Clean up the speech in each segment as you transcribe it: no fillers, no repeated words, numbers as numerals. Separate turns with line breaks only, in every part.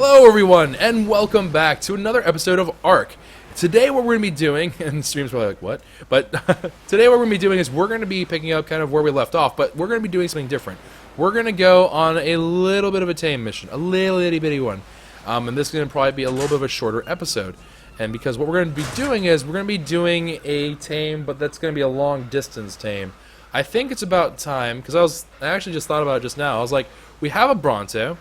Hello everyone, and welcome back to another episode of ARK. Today what we're going to be doing, and the stream's probably like, what? But today what we're going to be doing is we're going to be picking up kind of where we left off, but we're going to be doing something different. We're going to go on a little bit of a tame mission, a little itty bitty one. And this is going to probably be a little bit of a shorter episode. And because what we're going to be doing is we're going to be doing a tame, but that's going to be a long distance tame. I think it's about time, because I actually just thought about it just now. I was like, we have a Bronto,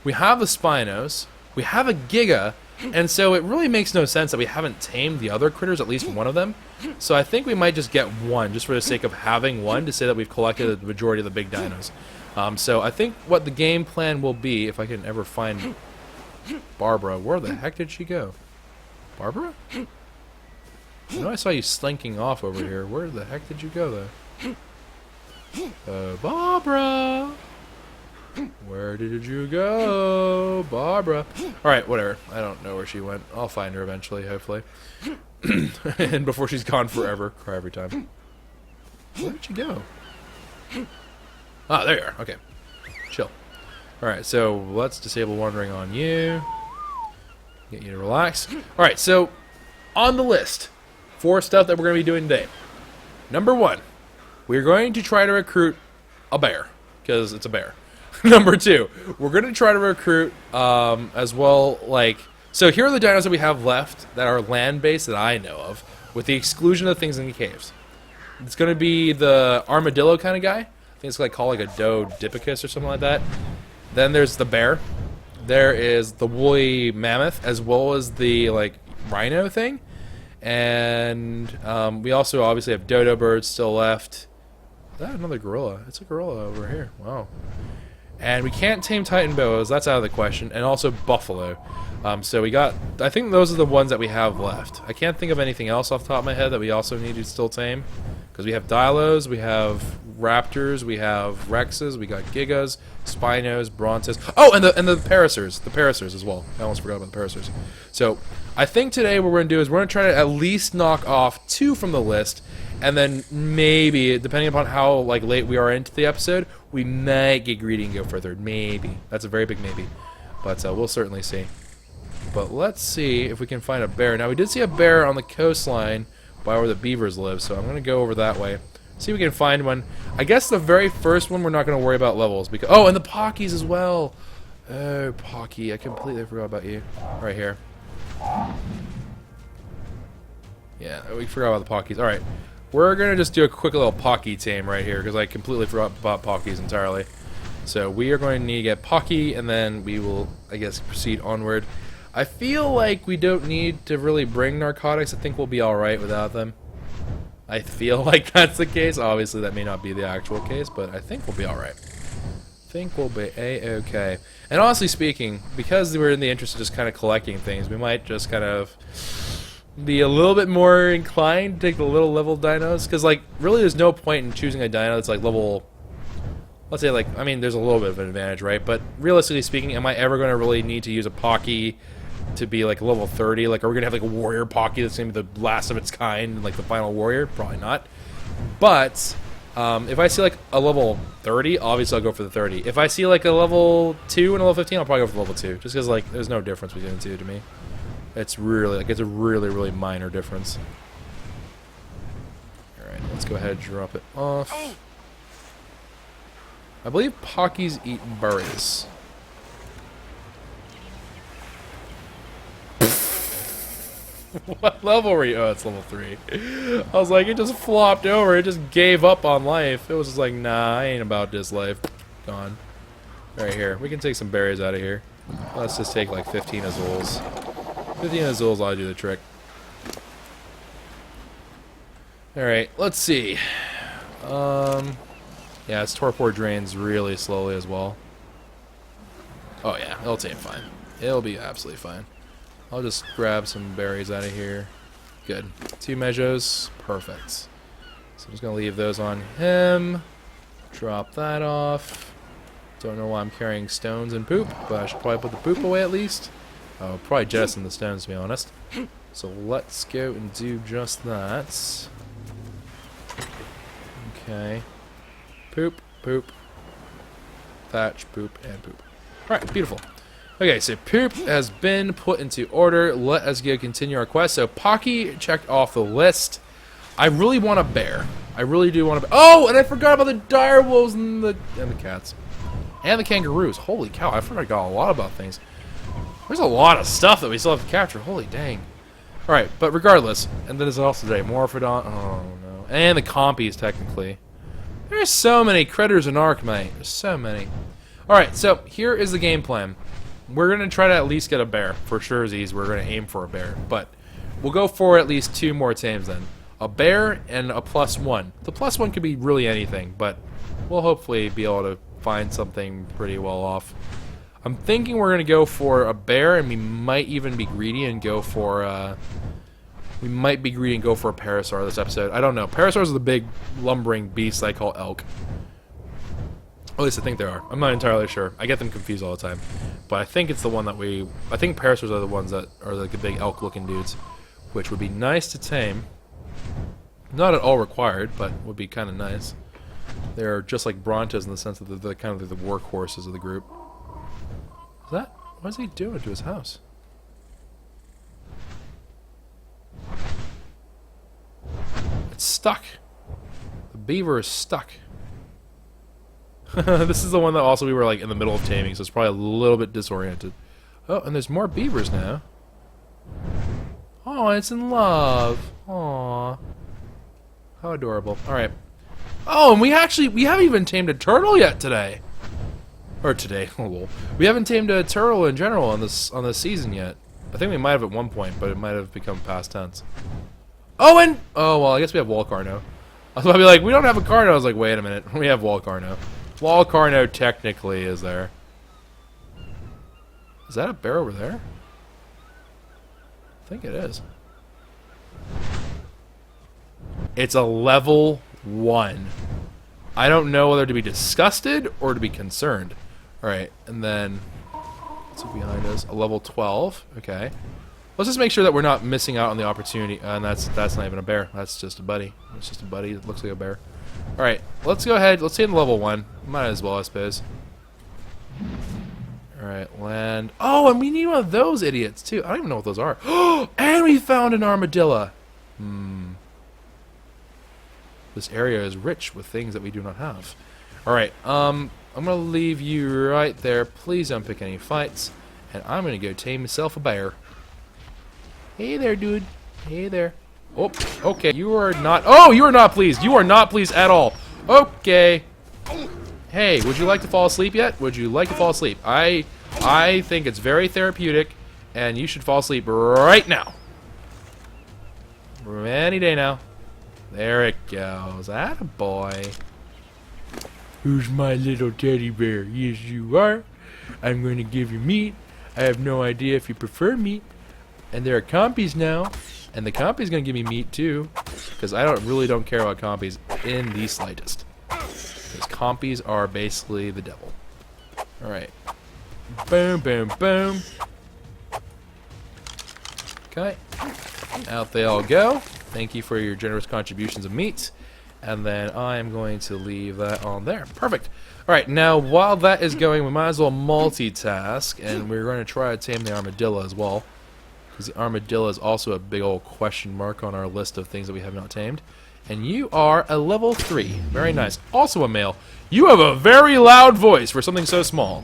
we have a Spinos, we have a Giga, and so it really makes no sense that we haven't tamed the other critters, at least one of them. So I think we might just get one, just for the sake of having one, to say that we've collected the majority of the big dinos. So I think what the game plan will be, if I can ever find Barbara. Where the heck did she go? Barbara? I know I saw you slinking off over here. Where the heck did you go, though? Barbara! Where did you go, Barbara? Alright, whatever. I don't know where she went. I'll find her eventually, hopefully. And before she's gone forever. Cry every time. Where did she go? Ah, there you are. Okay. Chill. Alright, so let's disable wandering on you. Get you to relax. Alright, so on the list for stuff that we're going to be doing today. Number one, we're going to try to recruit a bear, because it's a bear. Number two, we're going to try to recruit as well, so here are the dinos that we have left that are land-based that I know of, with the exclusion of things in the caves. It's going to be the armadillo kind of guy. I think it's called a Dodipicus or something like that. Then there's the bear. There is the woolly mammoth, as well as the rhino thing. And we also obviously have dodo birds still left. Is that another gorilla? It's a gorilla over here. Wow. And we can't tame Titan boas, that's out of the question, and also buffalo. So we got, I think those are the ones that we have left. I can't think of anything else off the top of my head that we also need to still tame. Because we have Dilos, we have Raptors, we have Rexes, we got Gigas, Spinos, Brontos. Oh, and the Paracers as well. I almost forgot about the Paracers. So I think today what we're going to do is we're going to try to at least knock off 2 from the list. And then maybe, depending upon how late we are into the episode, we might get greedy and go further. Maybe. That's a very big maybe. But we'll certainly see. But let's see if we can find a bear. Now, we did see a bear on the coastline by where the beavers live, so I'm going to go over that way. See if we can find one. I guess the very first one we're not going to worry about levels. Because oh, and the Pockies as well. Oh, Pocky. I completely forgot about you. Right here. Yeah, we forgot about the Pockies. Alright. We're going to just do a quick little Pocky tame right here, because I completely forgot about Pockies entirely. So we are going to need to get Pocky, and then we will, I guess, proceed onward. I feel like we don't need to really bring narcotics. I think we'll be alright without them. I feel like that's the case. Obviously, that may not be the actual case, but I think we'll be alright. I think we'll be A-okay. And honestly speaking, because we're in the interest of just kind of collecting things, we might just kind of be a little bit more inclined to take the little level dinos, because really there's no point in choosing a dino that's level, let's say I mean there's a little bit of an advantage, right? But realistically speaking, am I ever going to really need to use a Pocky to be level 30? Are we going to have a warrior Pocky that's going to be the last of its kind, the final warrior? Probably not. But if I see a level 30, obviously I'll go for the 30. If I see a level 2 and a level 15, I'll probably go for the level 2, just because there's no difference between the two to me. It's really, it's a really, really minor difference. Alright, let's go ahead and drop it off. I believe Pockies eat berries. What level were you? Oh, it's level 3. I was like, it just flopped over. It just gave up on life. It was just like, nah, I ain't about this life. Gone. Right here. We can take some berries out of here. Let's just take 15 azules. 15 azules ought to do the trick. Alright, let's see. Yeah, its torpor drains really slowly as well. Oh yeah, it'll take fine. It'll be absolutely fine. I'll just grab some berries out of here. Good. 2 mejos. Perfect. So I'm just going to leave those on him. Drop that off. Don't know why I'm carrying stones and poop, but I should probably put the poop away at least. I'll probably jettison the stones, to be honest. So let's go and do just that. Okay. Poop, poop, thatch, poop, and poop. Alright, beautiful. Okay, so poop has been put into order. Let us go continue our quest. So Pocky checked off the list. I really want a bear. I really do want a bear. Oh, and I forgot about the dire wolves and the cats. And the kangaroos. Holy cow, I forgot a lot about things. There's a lot of stuff that we still have to capture. Holy dang. Alright, but regardless, and then there's also today. Morphodon. Oh no. And the compies, technically. There's so many critters in ARK, mate. There's so many. Alright, so here is the game plan. We're going to try to at least get a bear. For sure, Z's, we're going to aim for a bear. But we'll go for at least 2 more tames then. A bear and a +1. The +1 could be really anything, but we'll hopefully be able to find something pretty well off. I'm thinking we're going to go for a bear, and we might even be greedy and go for a parasaur this episode. I don't know. Parasaurs are the big lumbering beasts I call elk. At least I think they are. I'm not entirely sure. I get them confused all the time. But I think it's the one that I think parasaurs are the ones that are like the big elk-looking dudes, which would be nice to tame. Not at all required, but would be kind of nice. They're just like Brontos in the sense that they're kind of the workhorses of the group. What is he doing to his house? It's stuck. The beaver is stuck. This is the one that also we were like in the middle of taming, so it's probably a little bit disoriented. Oh, and there's more beavers now. Oh, it's in love. Aww. How adorable. Alright. Oh, and we haven't even tamed a turtle yet today. Or today. Oh, lol. We haven't tamed a turtle in general on this season yet. I think we might have at one point, but it might have become past tense. Oh, well, I guess we have Walcarno. I was about to be like, we don't have a Carno. I was like, wait a minute. We have Walcarno. Walcarno technically is there. Is that a bear over there? I think it is. It's a level 1. I don't know whether to be disgusted or to be concerned. Alright, and then what's behind us? A level 12. Okay. Let's just make sure that we're not missing out on the opportunity. And that's not even a bear. That's just a buddy. It's just a buddy that looks like a bear. Alright, let's go ahead. Let's hit level 1. Might as well, I suppose. Alright, land. Oh, and we need one of those idiots, too. I don't even know what those are. And we found an armadillo. This area is rich with things that we do not have. Alright, I'm going to leave you right there. Please don't pick any fights. And I'm going to go tame myself a bear. Hey there, dude. Hey there. Oh, okay. You are not... Oh, you are not pleased. You are not pleased at all. Okay. Hey, would you like to fall asleep yet? Would you like to fall asleep? I think it's very therapeutic, and you should fall asleep right now. Any day now. There it goes. Attaboy. Who's my little teddy bear? Yes, you are. I'm going to give you meat. I have no idea if you prefer meat. And there are compies now. And the compy's going to give me meat, too. Because I really don't care about compies in the slightest. Because compies are basically the devil. Alright. Boom, boom, boom. Okay. Out they all go. Thank you for your generous contributions of meat. And then I'm going to leave that on there. Perfect. Alright, now while that is going, we might as well multitask. And we're going to try to tame the armadillo as well. Because the armadillo is also a big old question mark on our list of things that we have not tamed. And you are a level 3. Very nice. Also a male. You have a very loud voice for something so small.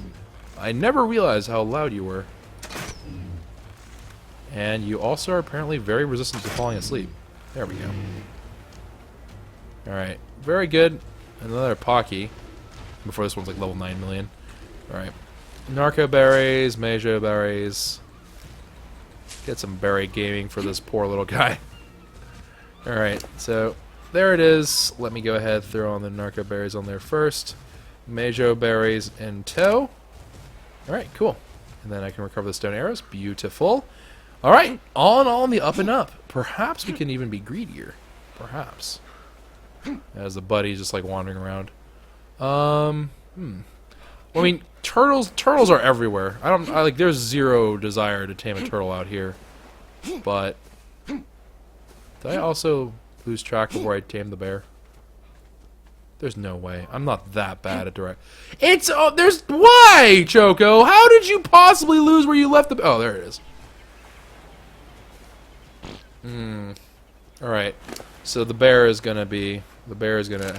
I never realized how loud you were. And you also are apparently very resistant to falling asleep. There we go. Alright. Very good. Another Pocky. Before this one's like level 9 million. Alright. Narco berries, Mejo berries. Get some berry gaming for this poor little guy. Alright, so there it is. Let me go ahead throw on the narco berries on there first. Mejo berries in tow. Alright, cool. And then I can recover the stone arrows. Beautiful. Alright, all in all on the up and up. Perhaps we can even be greedier. Perhaps. As the buddy's just like wandering around. Well, I mean, turtles are everywhere. There's zero desire to tame a turtle out here. But did I also lose track of where I tamed the bear? There's no way. I'm not that bad at direct. It's there's why, Choco? How did you possibly lose where you left the? Oh, there it is. All right. So the bear is gonna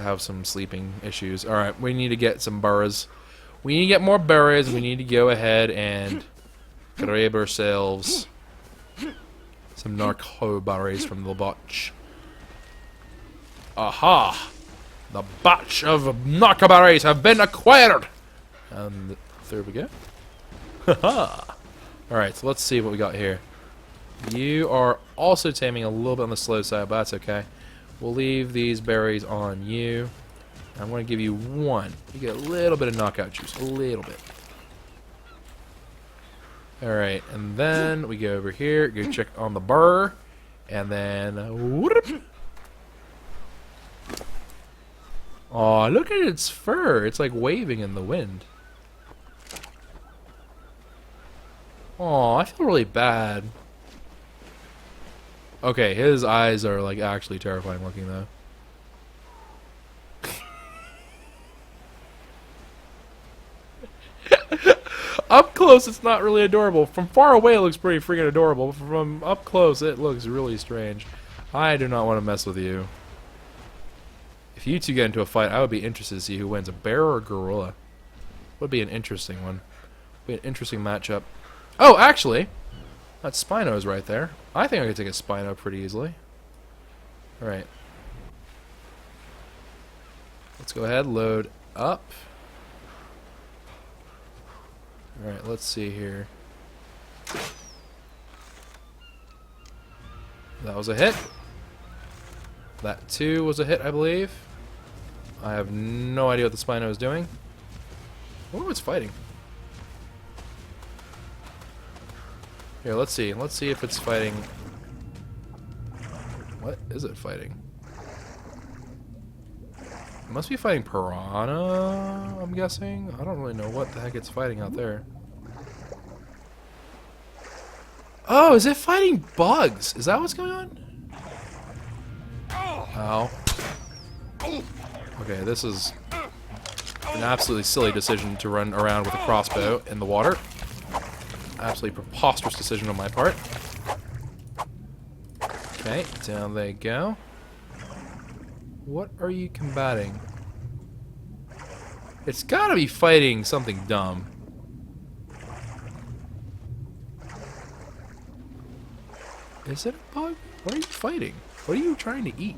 have some sleeping issues. All right. We need to get some berries. We need to get more berries. We need to go ahead and grab ourselves some narco berries from the botch. Aha! The batch of narco berries have been acquired! And there we go. Haha! Alright, so let's see what we got here. You are also taming a little bit on the slow side, but that's okay. We'll leave these berries on you. I'm going to give you one. You get a little bit of knockout juice. A little bit. Alright, and then we go over here, go check on the burr, and then... whoop. Aw, look at its fur. It's like waving in the wind. Aw, I feel really bad. Okay, his eyes are like actually terrifying looking though. Up close, it's not really adorable. From far away, it looks pretty freaking adorable. But from up close, it looks really strange. I do not want to mess with you. If you two get into a fight, I would be interested to see who wins, a bear or a gorilla. Would be an interesting one. Be an interesting matchup. Oh, actually, that Spino's right there. I think I could take a Spino pretty easily. All right. Let's go ahead, load up. Alright, let's see here. That was a hit. That too was a hit, I believe. I have no idea what the Spino is doing. I wonder what's fighting. Here, let's see. Let's see if it's fighting. What is it fighting? It must be fighting piranha, I'm guessing. I don't really know what the heck it's fighting out there. Oh, is it fighting bugs? Is that what's going on? Ow. Okay, this is an absolutely silly decision to run around with a crossbow in the water. Absolutely preposterous decision on my part. Okay, down they go. What are you combating? It's gotta be fighting something dumb. Is it a bug? What are you fighting? What are you trying to eat?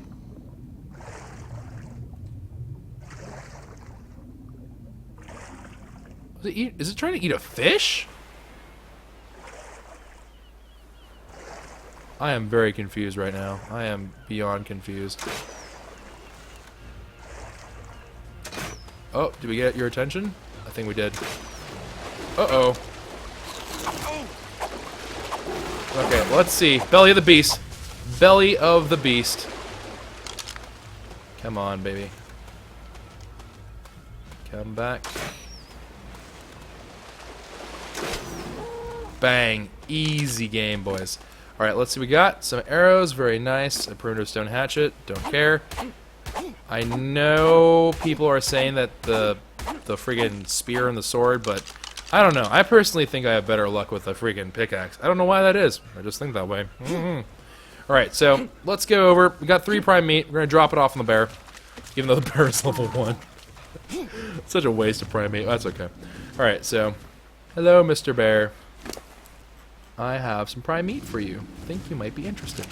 Is it trying to eat a fish? I am very confused right now. I am beyond confused. Oh, did we get your attention? I think we did. Uh-oh. Okay, let's see. Belly of the beast. Belly of the beast. Come on, baby. Come back. Bang. Easy game, boys. Alright, let's see what we got. Some arrows. Very nice. A primitive stone hatchet. Don't care. I know people are saying that the friggin' spear and the sword, but I don't know. I personally think I have better luck with the friggin' pickaxe. I don't know why that is. I just think that way. Alright, so let's go over. We got 3 prime meat. We're going to drop it off on the bear, even though the bear is level 1. Such a waste of prime meat. That's okay. Alright, so hello, Mr. Bear. I have some prime meat for you. Think you might be interested.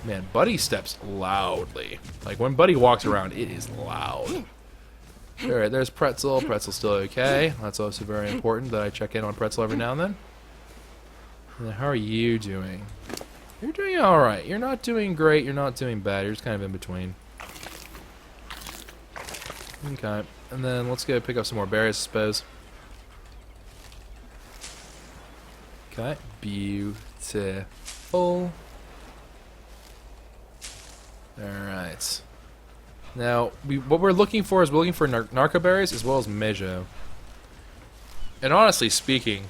Man, Buddy steps loudly. Like, when Buddy walks around, it is loud. Alright, there's Pretzel. Pretzel's still okay. That's also very important that I check in on Pretzel every now and then. And then how are you doing? You're doing alright. You're not doing great. You're not doing bad. You're just kind of in between. Okay. And then let's go pick up some more berries, I suppose. Okay. Beautiful. Alright. Now, what we're looking for is we're looking for narco berries as well as mejo. And honestly speaking,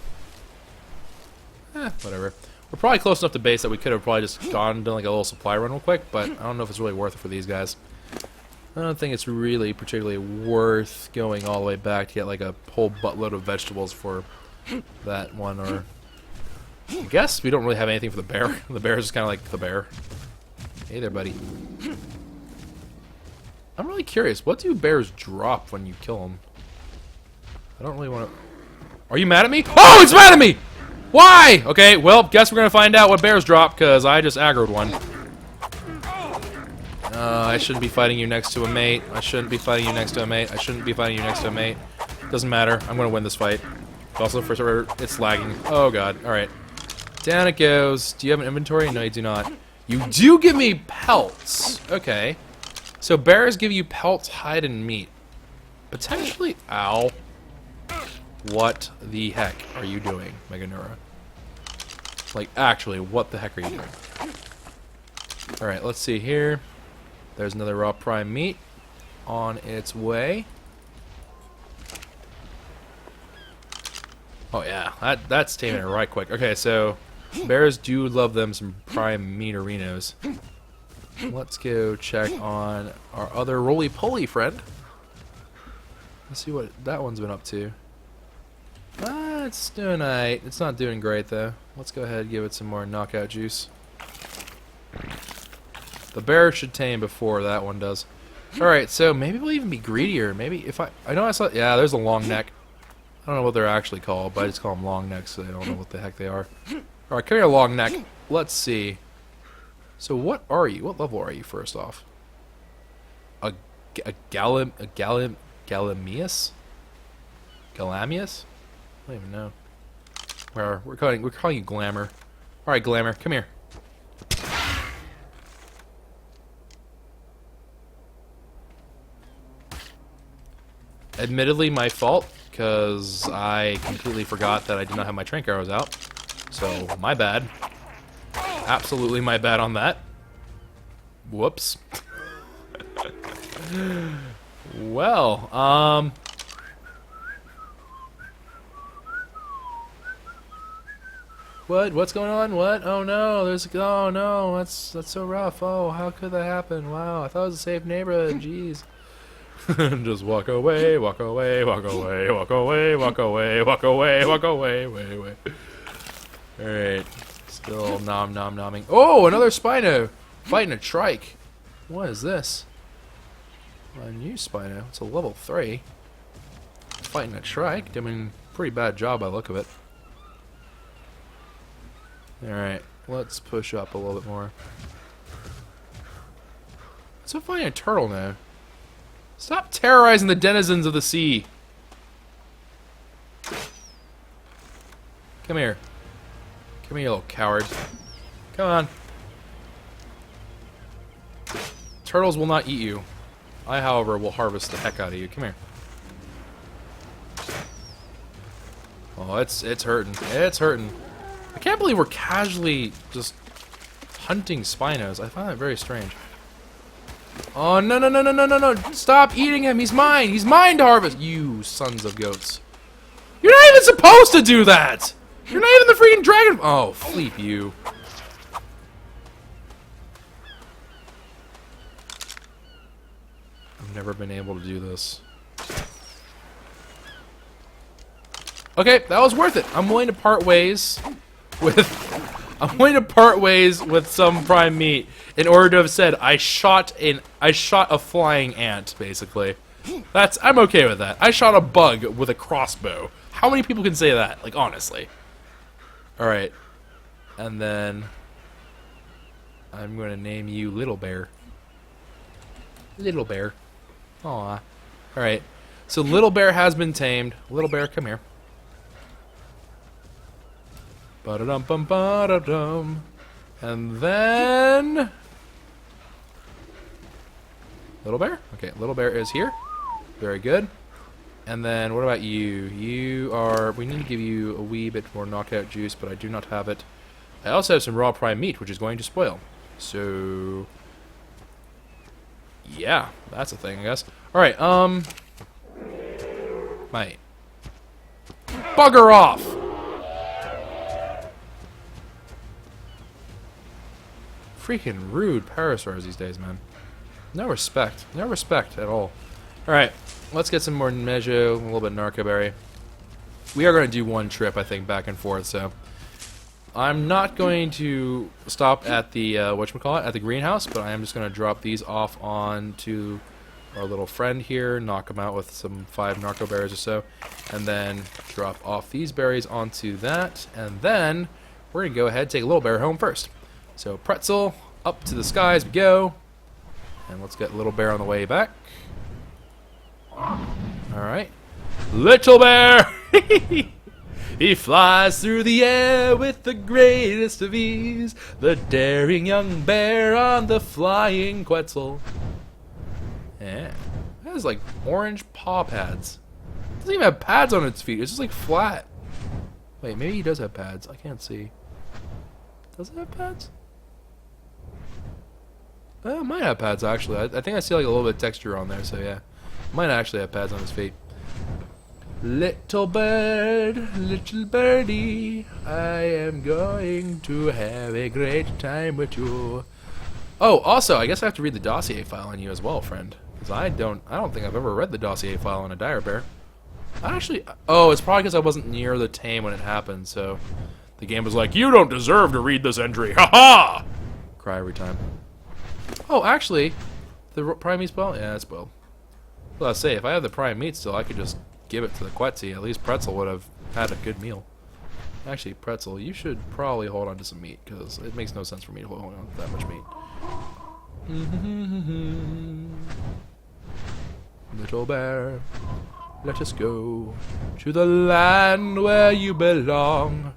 whatever. We're probably close enough to base that we could have probably just gone and done like a little supply run real quick, but I don't know if it's really worth it for these guys. I don't think it's really particularly worth going all the way back to get like a whole buttload of vegetables for that one, or I guess we don't really have anything for the bear. The bear is just kind of like the bear. Hey there, buddy. I'm really curious, what do bears drop when you kill them? I don't really want to... Are you mad at me? Oh, it's mad at me! Why? Okay, well, guess we're gonna find out what bears drop, because I just aggroed one. I shouldn't be fighting you next to a mate. I shouldn't be fighting you next to a mate. I shouldn't be fighting you next to a mate. Doesn't matter. I'm gonna win this fight. Also, for sure, it's lagging. Oh god. Alright. Down it goes. Do you have an inventory? No, you do not. You do give me pelts. Okay. So bears give you pelts, hide, and meat. Potentially... Ow. What the heck are you doing, Meganura? Like, actually, what the heck are you doing? Alright, let's see here. There's another raw prime meat on its way. Oh yeah, that's taming it right quick. Okay, so bears do love them some prime meat-arinos. Let's go check on our other roly-poly friend. Let's see what that one's been up to. It's doing alright. It's not doing great though. Let's go ahead and give it some more knockout juice. The bear should tame before that one does. Alright, so maybe we'll even be greedier. Maybe if I know I saw... Yeah, there's a long neck. I don't know what they're actually called, but I just call them long necks, so I don't know what the heck they are. Alright, come here, long neck. Let's see. So what are you? What level are you, first off? Gallimius? Galamius? I don't even know. We're calling you Glamour. Alright, Glamour, come here. Admittedly, my fault, because I completely forgot that I did not have my trank arrows out. So, my bad. Absolutely my bad on that. Whoops. Well, What's going on? What? Oh no, oh no, that's so rough. Oh, how could that happen? Wow, I thought it was a safe neighborhood, jeez. Just walk away, walk away, walk away, walk away, walk away, walk away, walk away, way. Alright. Still nomming. Oh, another Spino! Fighting a trike. What is this? A new Spino. It's a level 3. Fighting a trike. Doing a pretty bad job by the look of it. Alright, let's push up a little bit more. So fighting a turtle now. Stop terrorizing the denizens of the sea. Come here. Come here, you little coward. Come on. Turtles will not eat you. I, however, will harvest the heck out of you. Come here. Oh, it's hurting. It's hurting. I can't believe we're casually just hunting Spinos. I find that very strange. Oh, no. Stop eating him. He's mine. He's mine to harvest. You sons of goats. You're not even supposed to do that. You're not even the freaking dragon. Oh, fleep you. I've never been able to do this. Okay, that was worth it. I'm willing to part ways with some prime meat in order to have said I shot a flying ant, basically. I'm okay with that. I shot a bug with a crossbow. How many people can say that? Like, honestly. Alright. And then I'm gonna name you Little Bear. Little Bear. Aw. Alright. So Little Bear has been tamed. Little Bear, come here. Ba-da-dum-bum-ba-da-dum. And then... Little Bear? Okay, Little Bear is here. Very good. And then, what about you? You are... We need to give you a wee bit more knockout juice, but I do not have it. I also have some raw prime meat, which is going to spoil. So... Yeah, that's a thing, I guess. Alright, Mate. Bugger off! Freaking rude parasaurs these days, man. No respect. No respect at all. Alright, let's get some more Mejo, a little bit of Narcoberry. We are going to do one trip, I think, back and forth, so... I'm not going to stop at the, at the greenhouse, but I am just going to drop these off onto our little friend here, knock him out with some 5 narco berries or so, and then drop off these berries onto that, and then we're going to go ahead and take a little bear home first. So pretzel, up to the sky as we go, and let's get Little Bear on the way back. Alright. Little Bear! He flies through the air with the greatest of ease, the daring young bear on the flying Quetzal. Yeah. That has like orange paw pads. It doesn't even have pads on its feet, it's just like flat. Wait, maybe he does have pads. I can't see. Does it have pads? It might have pads actually. I think I see like a little bit of texture on there, so yeah. Might actually have pads on his feet. Little bird, little birdie, I am going to have a great time with you. Oh, also, I guess I have to read the dossier file on you as well, friend. Because I don't think I've ever read the dossier file on a dire bear. Oh, it's probably because I wasn't near the tame when it happened, so the game was like, you don't deserve to read this entry, ha-ha! Cry every time. Oh, actually, the prime meat spoiled? Yeah, it's spoiled. Well, I'll say, if I had the prime meat still, I could just give it to the Quetzy. At least Pretzel would have had a good meal. Actually, Pretzel, you should probably hold on to some meat, because it makes no sense for me to hold on to that much meat. Little bear, let us go to the land where you belong.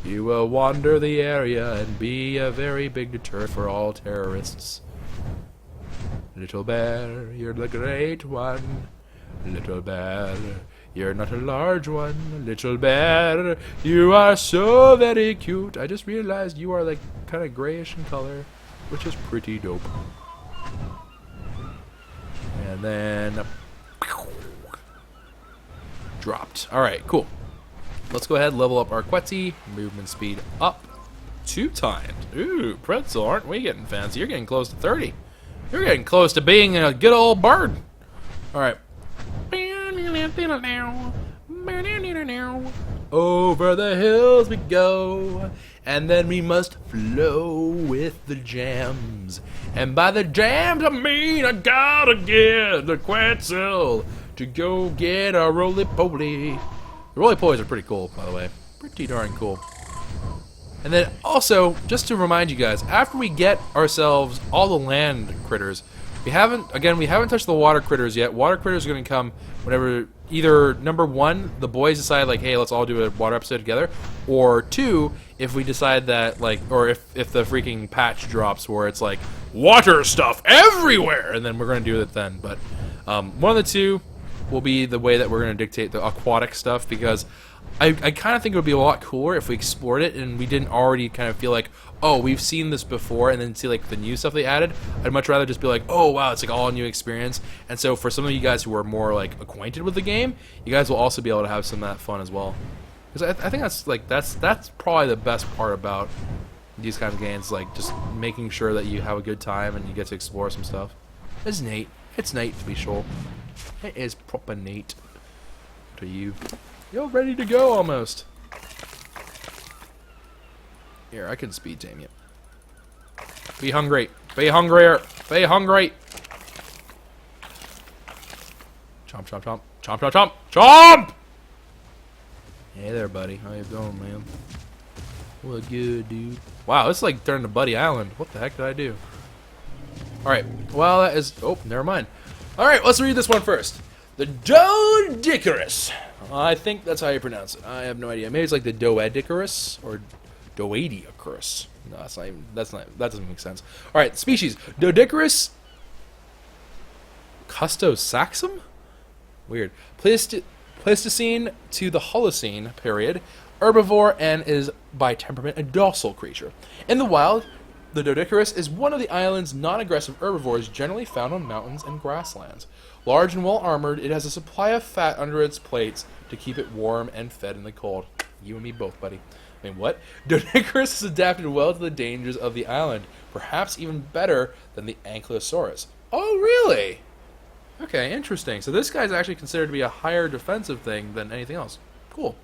You will wander the area and be a very big deterrent for all terrorists. Little bear, you're the great one. Little bear, you're not a large one. Little bear, you are so very cute. I just realized you are like kind of grayish in color, which is pretty dope. And then dropped. Alright, cool. Let's go ahead and level up our Quetzy. Movement speed up 2 times. Ooh, Pretzel, aren't we getting fancy? You're getting close to 30. You're getting close to being a good old bird. Alright. Over the hills we go, and then we must flow with the jams. And by the jams I mean I gotta get the Quetzal to go get a roly-poly. The roly-polies are pretty cool, by the way. Pretty darn cool. And then also, just to remind you guys, after we get ourselves all the land critters, we haven't touched the water critters yet. Water critters are going to come whenever either number 1, the boys decide like, hey, let's all do a water episode together, or 2, if we decide that like, or if the freaking patch drops where it's like water stuff everywhere, and then we're going to do it then. But one of the 2 will be the way that we're going to dictate the aquatic stuff, because I kind of think it would be a lot cooler if we explored it and we didn't already kind of feel like, oh, we've seen this before, and then see like the new stuff they added. I'd much rather just be like, oh wow, it's like all a new experience. And so for some of you guys who are more like acquainted with the game, you guys will also be able to have some of that fun as well. Because I think that's probably the best part about these kinds of games, like just making sure that you have a good time and you get to explore some stuff. It's neat. It's neat to be sure. It is proper neat. To you. You're ready to go almost. Here, I can speed tame you. Be hungry. Be hungrier. Be hungry. Chomp, chomp, chomp. Chomp, chomp, chomp. Chomp! Hey there, buddy. How you doing, man? What good, dude? Wow, this is like turning to Buddy Island. What the heck did I do? Alright, well, that is... Oh, never mind. Alright, let's read this one first. The Doedicarus. I think that's how you pronounce it. I have no idea. Maybe it's like the Doedicarus or Doedicarus. No, that's not even, that doesn't make sense. All right, species Doedicarus Custosaxum? Weird. Pleistocene to the Holocene period. Herbivore and is by temperament a docile creature. In the wild, the Doedicarus is one of the island's non-aggressive herbivores generally found on mountains and grasslands. Large and well-armored, it has a supply of fat under its plates to keep it warm and fed in the cold. You and me both, buddy. I mean, what? Doedicurus has adapted well to the dangers of the island, perhaps even better than the Ankylosaurus. Oh, really? Okay, interesting. So this guy's actually considered to be a higher defensive thing than anything else. Cool.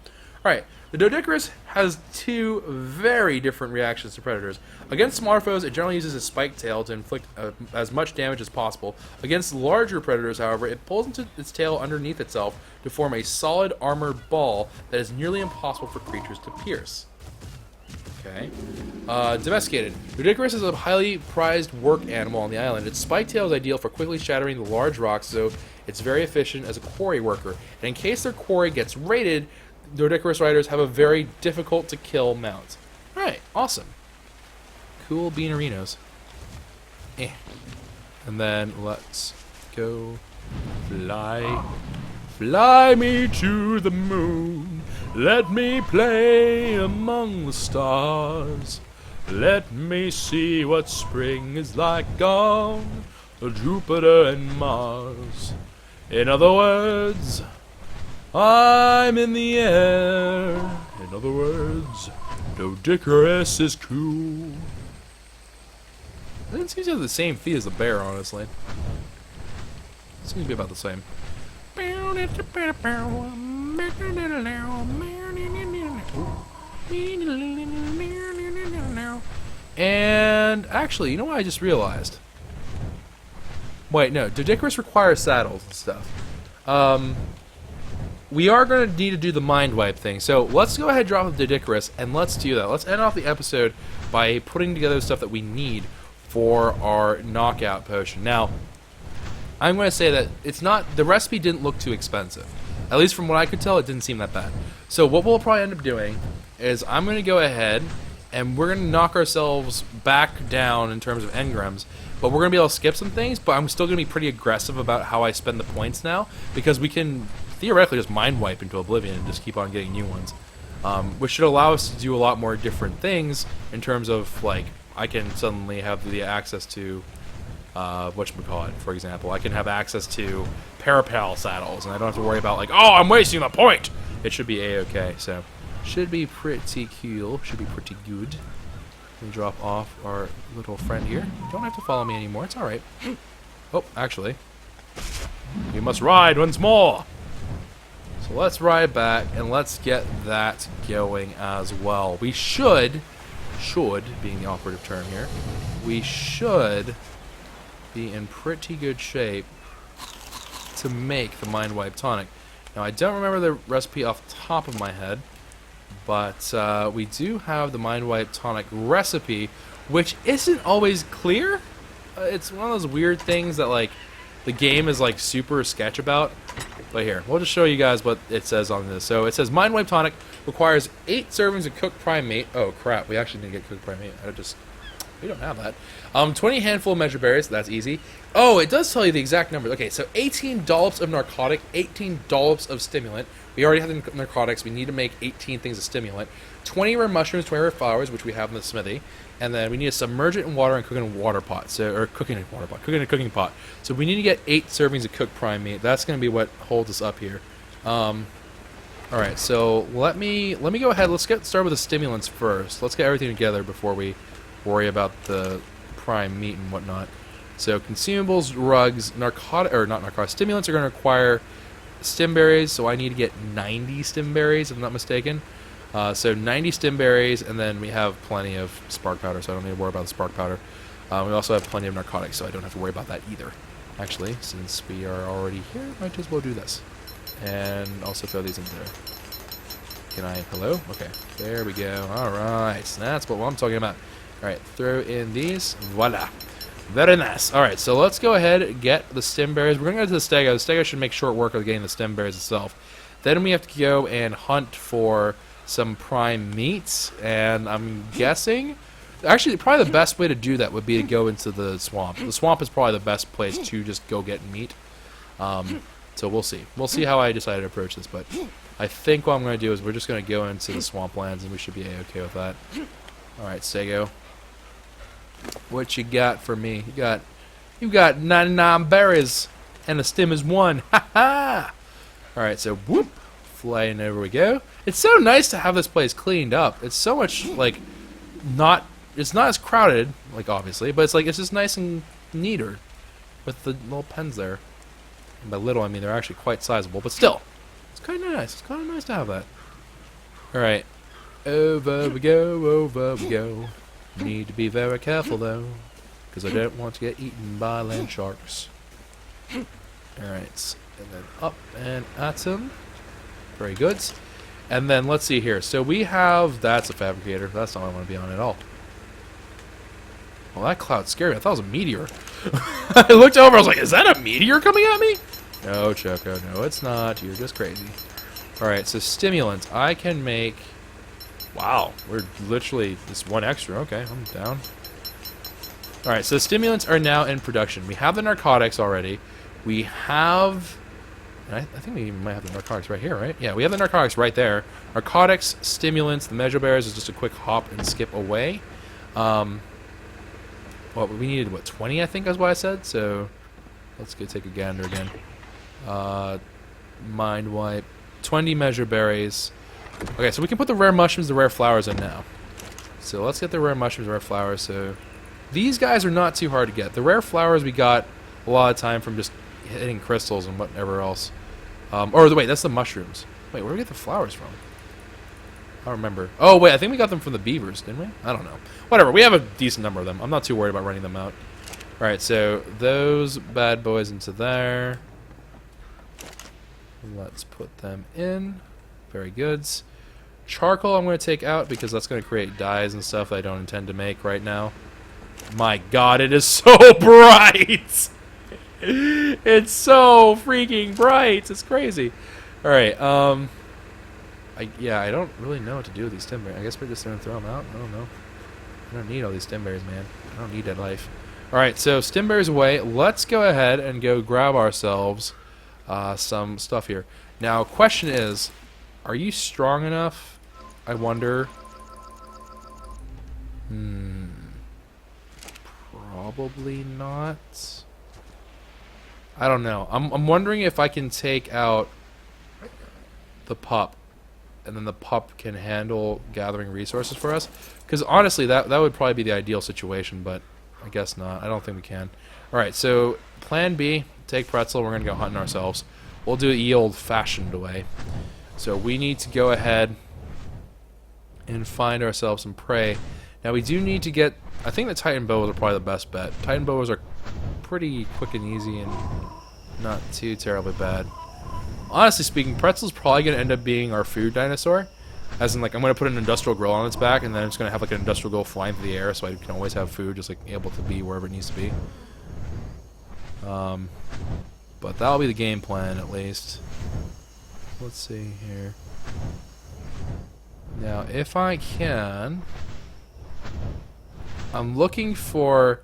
Alright, the Doedicurus has two very different reactions to predators. Against smaller foes, it generally uses its spiked tail to inflict as much damage as possible. Against larger predators, however, it pulls into its tail underneath itself to form a solid armored ball that is nearly impossible for creatures to pierce. Okay. Domesticated. Doedicurus is a highly prized work animal on the island. Its spiked tail is ideal for quickly shattering the large rocks, so it's very efficient as a quarry worker. And in case their quarry gets raided, Doedicurus riders have a very difficult to kill mount. Alright, awesome. Cool beanerinos. And then let's go fly. Fly me to the moon. Let me play among the stars. Let me see what spring is like on Jupiter and Mars. In other words, I'm in the air. In other words, Doedicurus is cool. It seems to have the same feet as the bear, honestly. It seems to be about the same. And actually, you know what I just realized? Wait, no, Doedicurus requires saddles and stuff. We are going to need to do the mind wipe thing, so let's go ahead and drop the Doedicurus, and let's do that. Let's end off the episode by putting together the stuff that we need for our knockout potion. Now, I'm going to say that it's not, the recipe didn't look too expensive. At least from what I could tell, it didn't seem that bad. So what we'll probably end up doing is I'm going to go ahead and we're going to knock ourselves back down in terms of engrams, but we're going to be able to skip some things, but I'm still going to be pretty aggressive about how I spend the points now, because we can theoretically just mind wipe into oblivion and just keep on getting new ones. Which should allow us to do a lot more different things in terms of, like, I can suddenly have the access to whatchamacallit, for example. I can have access to parapal saddles, and I don't have to worry about, like, oh, I'm wasting the point! It should be a-okay, so should be pretty cool, should be pretty good. We'll drop off our little friend here. You don't have to follow me anymore, it's alright. Oh, actually, we must ride once more! So let's ride back, and let's get that going as well. We should, being the operative term here, we should be in pretty good shape to make the mind wipe tonic. Now, I don't remember the recipe off the top of my head, but we do have the mind wipe tonic recipe, which isn't always clear. It's one of those weird things that, like, the game is, like, super sketch about. But here, we'll just show you guys what it says on this. So it says mind wipe tonic requires 8 servings of cooked prime meat. Oh crap, we actually need to get cooked prime meat. We don't have that. 20 handful of measure berries, that's easy. Oh, it does tell you the exact number. Okay, so 18 dollops of narcotic, 18 dollops of stimulant. We already have the narcotics, we need to make 18 things of stimulant. 20 rare mushrooms, 20 rare flowers, which we have in the smithy. And then we need to submerge it in water and cook it in a water pot. Cooking in a cooking pot. So we need to get 8 servings of cooked prime meat. That's going to be what holds us up here. Alright, so let me go ahead. Let's get started with the stimulants first. Let's get everything together before we worry about the prime meat and whatnot. So consumables, rugs, stimulants are going to require stim berries. So I need to get 90 stim berries, if I'm not mistaken. So 90 stim berries, and then we have plenty of spark powder, so I don't need to worry about the spark powder. We also have plenty of narcotics, so I don't have to worry about that either. Actually, since we are already here, might as well do this. And also throw these in there. Can I? Hello? Okay, there we go. Alright, so that's what I'm talking about. Alright, throw in these. Voila. Very nice. Alright, so let's go ahead and get the stem berries. We're going to go to the stego. The stego should make short work of getting the stem berries itself. Then we have to go and hunt for some prime meats, and I'm guessing actually probably the best way to do that would be to go into the swamp. The swamp is probably the best place to just go get meat. So we'll see how I decide to approach this, but I think what I'm going to do is we're just going to go into the swamplands, and we should be a-okay with that. Alright, Sego, what you got for me? You got 99 berries and the stem is 1. Ha ha. Alright, so whoop, flay, and over we go. It's so nice to have this place cleaned up. It's so much, like, it's not as crowded, like, obviously, but it's like, it's just nice and neater with the little pens there. And by little, I mean they're actually quite sizable, but still, it's kind of nice. It's kind of nice to have that. Alright, over we go, over we go. Need to be very careful, though, because I don't want to get eaten by land sharks. Alright, and then up and at him. Very good. And then let's see here. So we have, that's a fabricator. That's not what I want to be on at all. Well, that cloud scared me. I thought it was a meteor. I looked over, I was like, is that a meteor coming at me? No, Choco, no, it's not. You're just crazy. Alright, so stimulants. I can make... Wow, we're literally just one extra. Okay, I'm down. Alright, so stimulants are now in production. We have the narcotics already. We have... I think we might have the narcotics right here, right? Yeah, we have the narcotics right there. Narcotics, stimulants, the measure bearers is just a quick hop and skip away. Well, we needed, what, 20, I think is what I said? So, let's go take a gander again. Mind wipe. 20 measure berries. Okay, so we can put the rare mushrooms, the rare flowers in now. So, let's get the rare mushrooms, rare flowers. So, these guys are not too hard to get. The rare flowers we got a lot of time from just hitting crystals and whatever else. Wait, that's the mushrooms. Wait, where did we get the flowers from? I don't remember. Oh, wait, I think we got them from the beavers, didn't we? I don't know. Whatever, we have a decent number of them. I'm not too worried about running them out. Alright, so those bad boys into there. Let's put them in. Very good. Charcoal I'm going to take out because that's going to create dyes and stuff that I don't intend to make right now. My god, it is so bright! It's so freaking bright! It's crazy. Alright, I don't really know what to do with these timber. I guess we're just going to throw them out. I don't know. I don't need all these stimberries, man. I don't need that life. Alright, so stimberries away. Let's go ahead and go grab ourselves some stuff here. Now, question is, are you strong enough? I wonder. Probably not. I don't know. I'm wondering if I can take out the pup, and then the pup can handle gathering resources for us. Because honestly, that would probably be the ideal situation, but I guess not. I don't think we can. Alright, so plan B, take pretzel, we're going to go hunting ourselves. We'll do it the old-fashioned way. So we need to go ahead and find ourselves some prey. Now we do need to get... I think the Titan boas are probably the best bet. Titan boas are pretty quick and easy and not too terribly bad. Honestly speaking, pretzel's probably going to end up being our food dinosaur. As in, like, I'm going to put an industrial grill on its back, and then it's going to have, like, an industrial grill flying through the air, so I can always have food just, like, able to be wherever it needs to be. But that'll be the game plan, at least. Let's see here. Now, if I can... I'm looking for...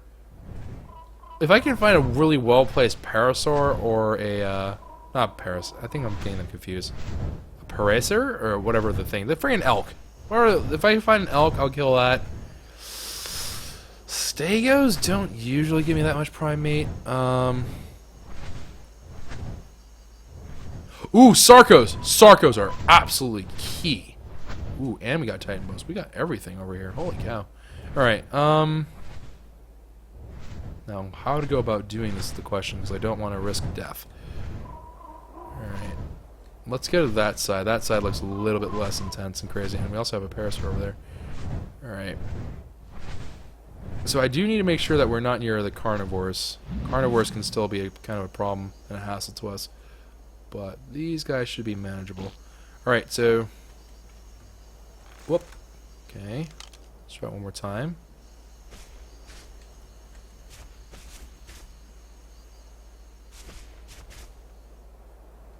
If I can find a really well-placed parasaur or a... not paras... I think I'm getting them confused. A parasaur? Or whatever the thing. The freaking elk. If I find an elk, I'll kill that. Stegos don't usually give me that much prime meat. Ooh, Sarcos! Sarcos are absolutely key. Ooh, and we got Titan bows. We got everything over here. Holy cow. Alright, now, how to go about doing this is the question, because I don't want to risk death. Alright. Let's go to that side. That side looks a little bit less intense and crazy, and we also have a parasaur over there. Alright. So I do need to make sure that we're not near the carnivores. Carnivores can still be kind of a problem and a hassle to us. But these guys should be manageable. Alright, so... Whoop. Okay. Let's try it one more time.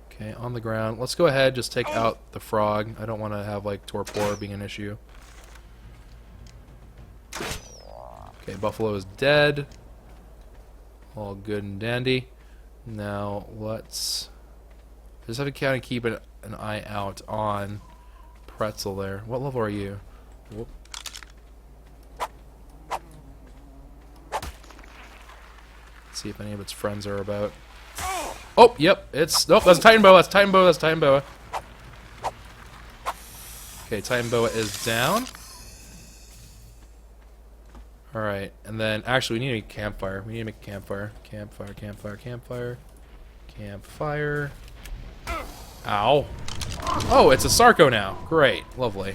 Okay, on the ground. Let's go ahead, just take out the frog. I don't want to have, like, torpor being an issue. Okay, buffalo is dead. All good and dandy. Now, let's... just have to kind of keep an eye out on pretzel there. What level are you? Whoop. See if any of its friends are about. Oh, yep, it's... Nope, that's a Titan boa, that's a Titan boa, that's a Titan boa. Okay, Titan Boa is down. Alright, and then, actually, we need to make a campfire. We need to make a campfire. Campfire, campfire, campfire. Campfire. Ow. Oh, it's a Sarco now. Great. Lovely.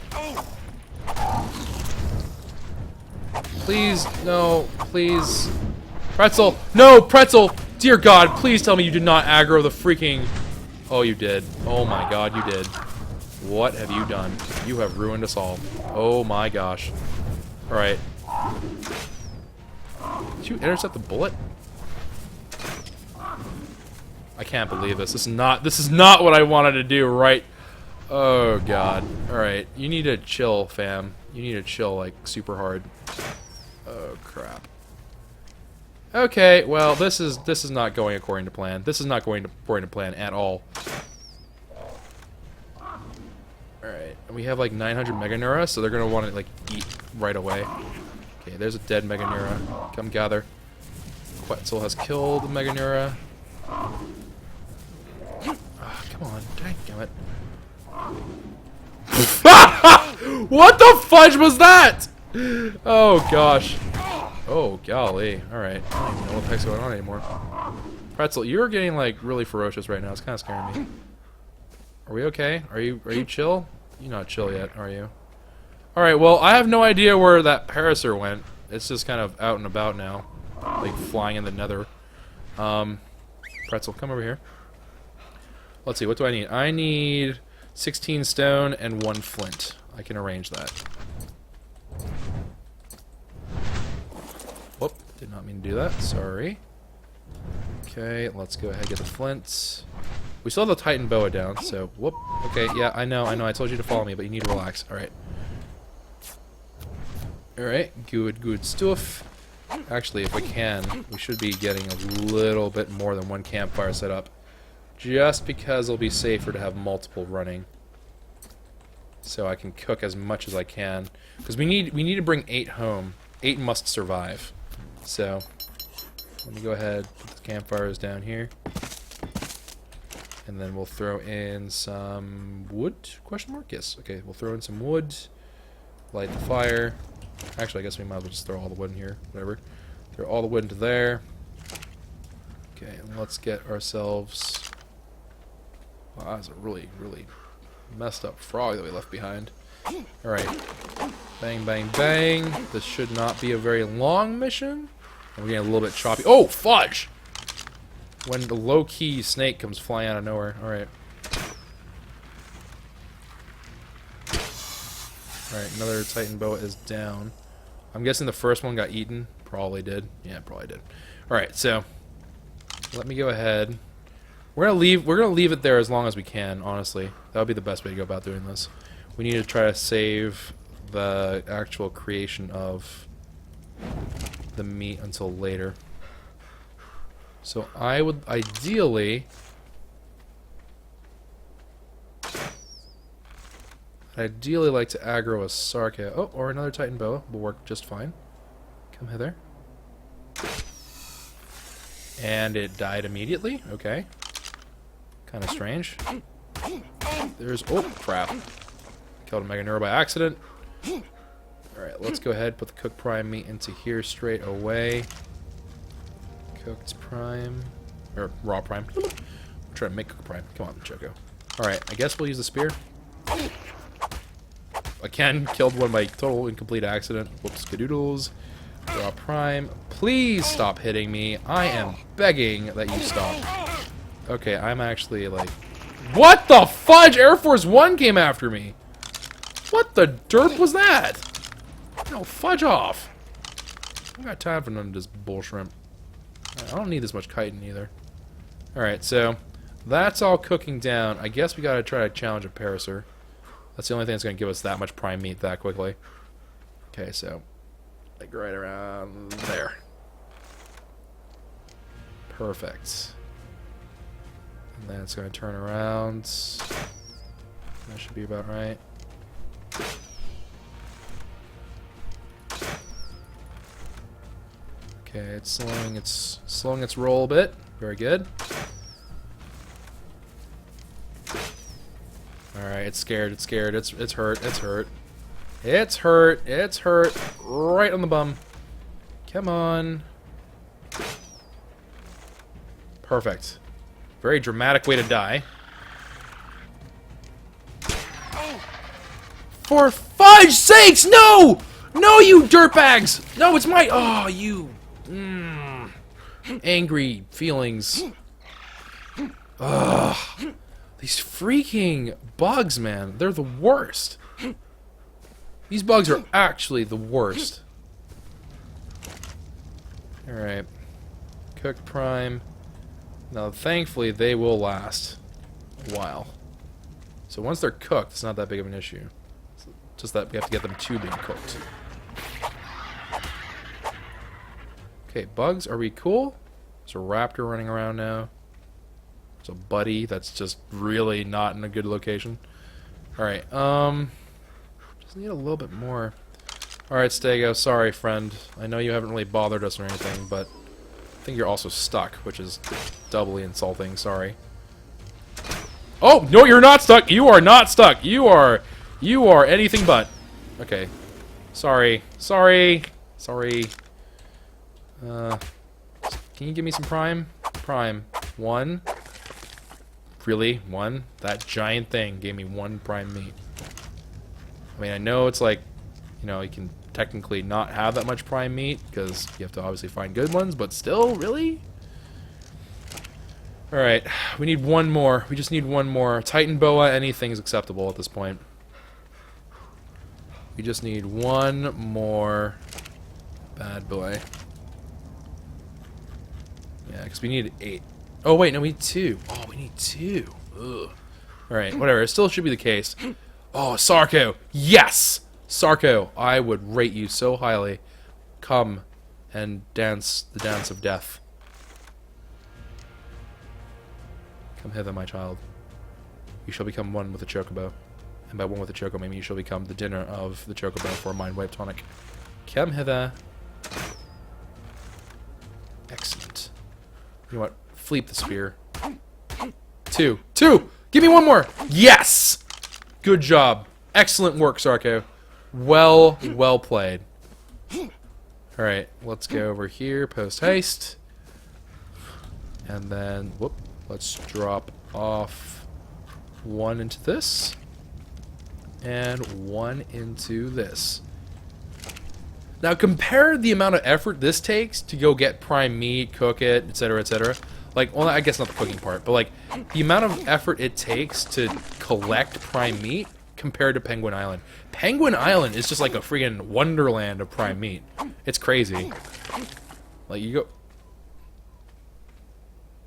Please, no, please. Pretzel! No, Pretzel! Dear God, please tell me you did not aggro the freaking... Oh, you did. Oh my God, you did. What have you done? You have ruined us all. Oh my gosh. Alright. Did you intercept the bullet? I can't believe this. This is not what I wanted to do, right? Oh God. Alright. You need to chill, fam. You need to chill, like, super hard. Oh crap. Okay, well, this is not going according to plan. This is not going according to plan at all. Alright, and we have like 900 Meganeura, so they're gonna want to like eat right away. Okay, there's a dead Meganeura. Come gather. Quetzal has killed the Meganeura. Ah, come on, dang it. What the fudge was that? Oh gosh. Oh golly. Alright. I don't even know what the heck's going on anymore. Pretzel, you're getting like really ferocious right now. It's kinda scaring me. Are we okay? Are you chill? You're not chill yet, are you? Alright, well, I have no idea where that Parasaur went. It's just kind of out and about now. Like flying in the nether. Pretzel, come over here. Let's see, what do I need? I need 16 stone and 1 flint. I can arrange that. Whoop, did not mean to do that. Sorry. Okay, let's go ahead and get the flint. We still have the Titan Boa down, so whoop. Okay, yeah, I know. I told you to follow me, but you need to relax. Alright. Alright, good stuff. Actually, if we can, we should be getting a little bit more than 1 campfire set up. Just because it'll be safer to have multiple running. So I can cook as much as I can. Because we need to bring 8 home. 8 must survive. So, let me go ahead, put the campfires down here. And then we'll throw in some wood? Question mark? Yes. Okay, we'll throw in some wood. Light the fire. Actually, I guess we might as well just throw all the wood in here. Whatever. Throw all the wood into there. Okay, and let's get ourselves... Wow, that's a really, really messed up frog that we left behind. Alright. Bang, bang, bang. This should not be a very long mission. And we're getting a little bit choppy. Oh, fudge! When the low-key snake comes flying out of nowhere. Alright. Alright, another Titan Boa is down. I'm guessing the first one got eaten. Probably did. Yeah, probably did. Alright, so let me go ahead. We're gonna leave it there as long as we can, honestly. That would be the best way to go about doing this. We need to try to save the actual creation of the meat until later. So I would ideally like to aggro a Sarka. Oh, or another Titan Boa will work just fine. Come hither. And it died immediately. Okay. Kind of strange. There's... Oh, crap. Killed a Meganeura by accident. Alright, let's go ahead put the cooked prime meat into here straight away. Cooked prime. Or raw prime. We're trying to make cooked prime. Come on, Choco. Alright, I guess we'll use the spear. Again, killed one by total incomplete accident. Whoops, skadoodles. Raw prime. Please stop hitting me. I am begging that you stop. Okay, I'm actually like... What the fudge? Air Force One came after me. What the derp was that? No, fudge off. I got time for none of this bull shrimp. I don't need this much chitin either. Alright, so that's all cooking down. I guess we gotta try to challenge a Parasaur. That's the only thing that's gonna give us that much prime meat that quickly. Okay, so like right around there. Perfect. And then it's gonna turn around. That should be about right. Okay, it's slowing its roll a bit. Very good. Alright, it's scared, it's scared, it's hurt, it's hurt. It's hurt, it's hurt. Right on the bum. Come on. Perfect. Very dramatic way to die. For fudge sakes, no! No, you dirtbags! No, it's my... Oh, you... angry feelings. Ugh. These freaking bugs, man. They're the worst. These bugs are actually the worst. Alright. Cook prime. Now, thankfully, they will last a while. So once they're cooked, it's not that big of an issue. It's just that we have to get them to being cooked. Okay, bugs, are we cool? There's a raptor running around now. There's a buddy that's just really not in a good location. Alright, just need a little bit more. Alright, Stego, sorry, friend. I know you haven't really bothered us or anything, but I think you're also stuck, which is doubly insulting, sorry. Oh, no, you're not stuck! You are not stuck! You are anything but. Okay. Sorry. Sorry. Sorry. Can you give me some prime? Prime. 1. Really? 1? That giant thing gave me 1 prime meat. I mean, I know it's like, you know, you can technically not have that much prime meat, because you have to obviously find good ones, but still, really? Alright, we need 1 more. We just need 1 more. Titan boa, anything is acceptable at this point. We just need 1 more bad boy. Yeah, because we need 8. Oh, wait, no, we need 2. Oh, we need 2. Ugh. Alright, whatever. It still should be the case. Oh, Sarko! Yes! Sarko, I would rate you so highly. Come and dance the dance of death. Come hither, my child. You shall become one with the Chocobo. And by one with the Chocobo, maybe you shall become the dinner of the Chocobo for a mind wipe tonic. Come hither. Excellent. You know what? Fleet the spear. 2. 2! Give me 1 more! Yes! Good job. Excellent work, Sarko. Well played. Alright, let's go over here, post haste. And then, whoop, let's drop off 1 into this. And 1 into this. Now compare the amount of effort this takes to go get prime meat, cook it, etc., etc. Like, well, I guess not the cooking part, but like the amount of effort it takes to collect prime meat compared to Penguin Island. Penguin Island is just like a freaking wonderland of prime meat. It's crazy. Like, you go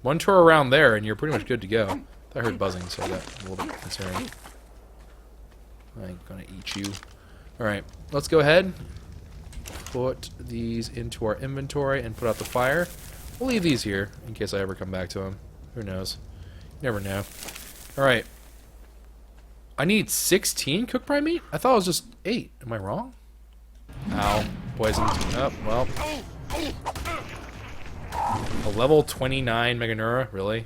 1 tour around there and you're pretty much good to go. I heard buzzing, so I got a little bit concerned. I'm gonna eat you. Alright, let's go ahead. Put these into our inventory and put out the fire. We'll leave these here in case I ever come back to them. Who knows? You never know. Alright. I need 16 cooked prime meat? I thought it was just 8. Am I wrong? Ow. Poisoned. Oh, well. A level 29 Meganura? Really?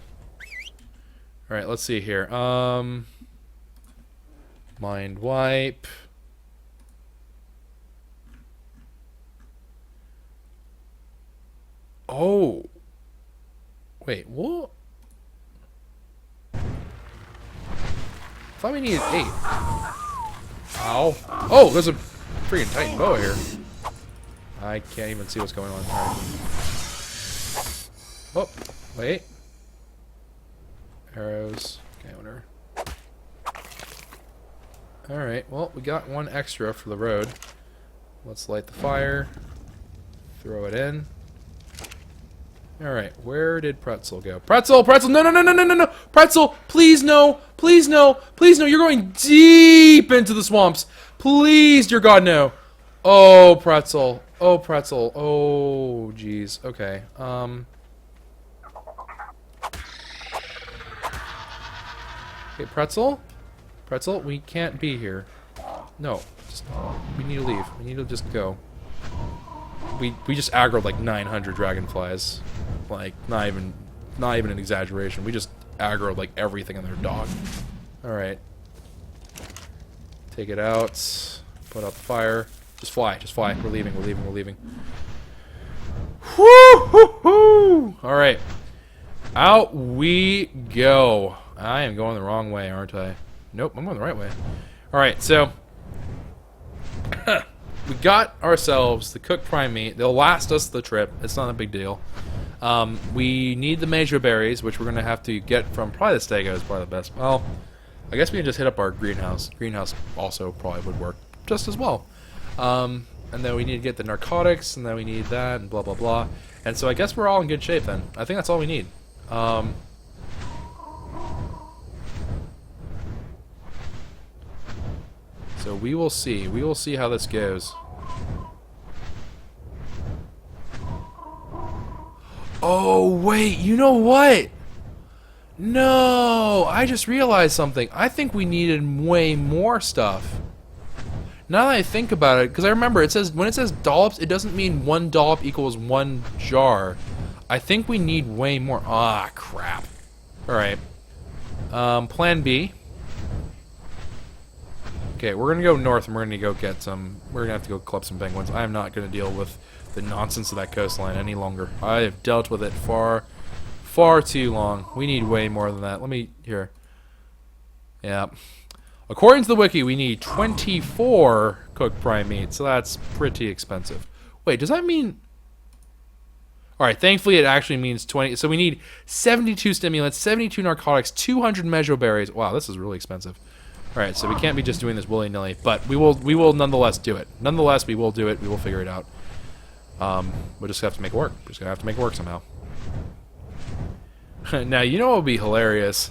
Alright, let's see here. Mind wipe. Oh. Wait, what? I thought we needed 8. Ow. Oh, there's a freaking Titan boa here. I can't even see what's going on. All right. Oh, wait. Arrows. Okay, whatever. Alright, well, we got 1 extra for the road. Let's light the fire. Throw it in. Alright, where did Pretzel go? Pretzel! Pretzel! No, no, no, no, no, no, no! Pretzel! Please no! Please no! Please no! You're going deep into the swamps! Please, dear God, no! Oh, Pretzel. Oh, Pretzel. Oh, jeez. Okay. Okay, Pretzel? Pretzel, we can't be here. No. Just, we need to leave. We need to just go. We just aggroed like 900 dragonflies. Like, not even an exaggeration. We just aggroed like everything in their dog. Alright. Take it out. Put out the fire. Just fly. Just fly. We're leaving. We're leaving. We're leaving. Whoo! Hoo, hoo. All right. Out we go. I am going the wrong way, aren't I? Nope, I'm going the right way. All right, so we got ourselves the cooked prime meat. They'll last us the trip. It's not a big deal. We need the major berries, which we're going to have to get from probably the stego is probably the best. Well, I guess we can just hit up our greenhouse. Greenhouse also probably would work just as well. And then we need to get the narcotics, and then we need that, and blah, blah, blah. And so I guess we're all in good shape then. I think that's all we need. So we will see. We will see how this goes. Oh, wait. You know what? No. I just realized something. I think we needed way more stuff. Now that I think about it, because I remember it says when it says dollops, it doesn't mean one dollop equals one jar. I think we need way more. Ah, crap. Alright. Plan B. Okay, we're gonna go north and we're gonna go get some. We're gonna have to go club some penguins. I am not gonna deal with the nonsense of that coastline any longer. I have dealt with it far too long. We need way more than that. Let me. Here. Yeah. According to the wiki, we need 24 cooked prime meat, so that's pretty expensive. Wait, does that mean... Alright, thankfully it actually means 20... So we need 72 stimulants, 72 narcotics, 200 mejo berries. Wow, this is really expensive. Alright, so we can't be just doing this willy-nilly, but we will nonetheless do it. Nonetheless, we will do it. We will figure it out. We'll just have to make it work. We're just going to have to make it work somehow. Now, you know what would be hilarious?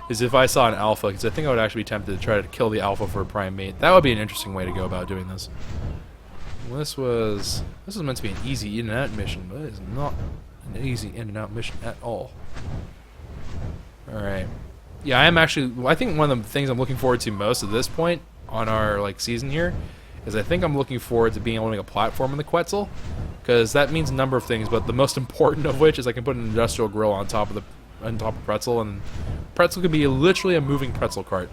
Is if I saw an alpha, because I think I would actually be tempted to try to kill the alpha for a prime mate. That would be an interesting way to go about doing this. Well, this was meant to be an easy in and out mission, but it is not an easy in and out mission at all. Alright. Yeah, I am actually... I think one of the things I'm looking forward to most at this point on our season here is I think I'm looking forward to being able to make a platform in the Quetzal, because that means a number of things, but the most important of which is I can put an industrial grill on top of pretzel, and pretzel can be literally a moving pretzel cart.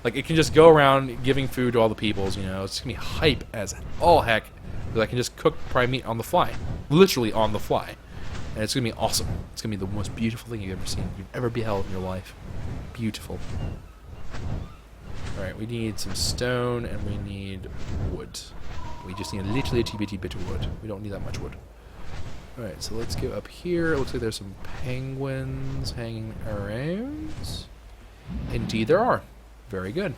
Like, it can just go around giving food to all the peoples, you know. It's gonna be hype as all heck, because I can just cook prime meat on the fly. Literally on the fly. And it's gonna be awesome. It's gonna be the most beautiful thing you've ever seen, you've ever beheld in your life. Beautiful. Alright, we need some stone, and we need wood. We just need literally a teeny bit of wood. We don't need that much wood. Alright, so let's go up here. It looks like there's some penguins hanging around. Indeed there are. Very good.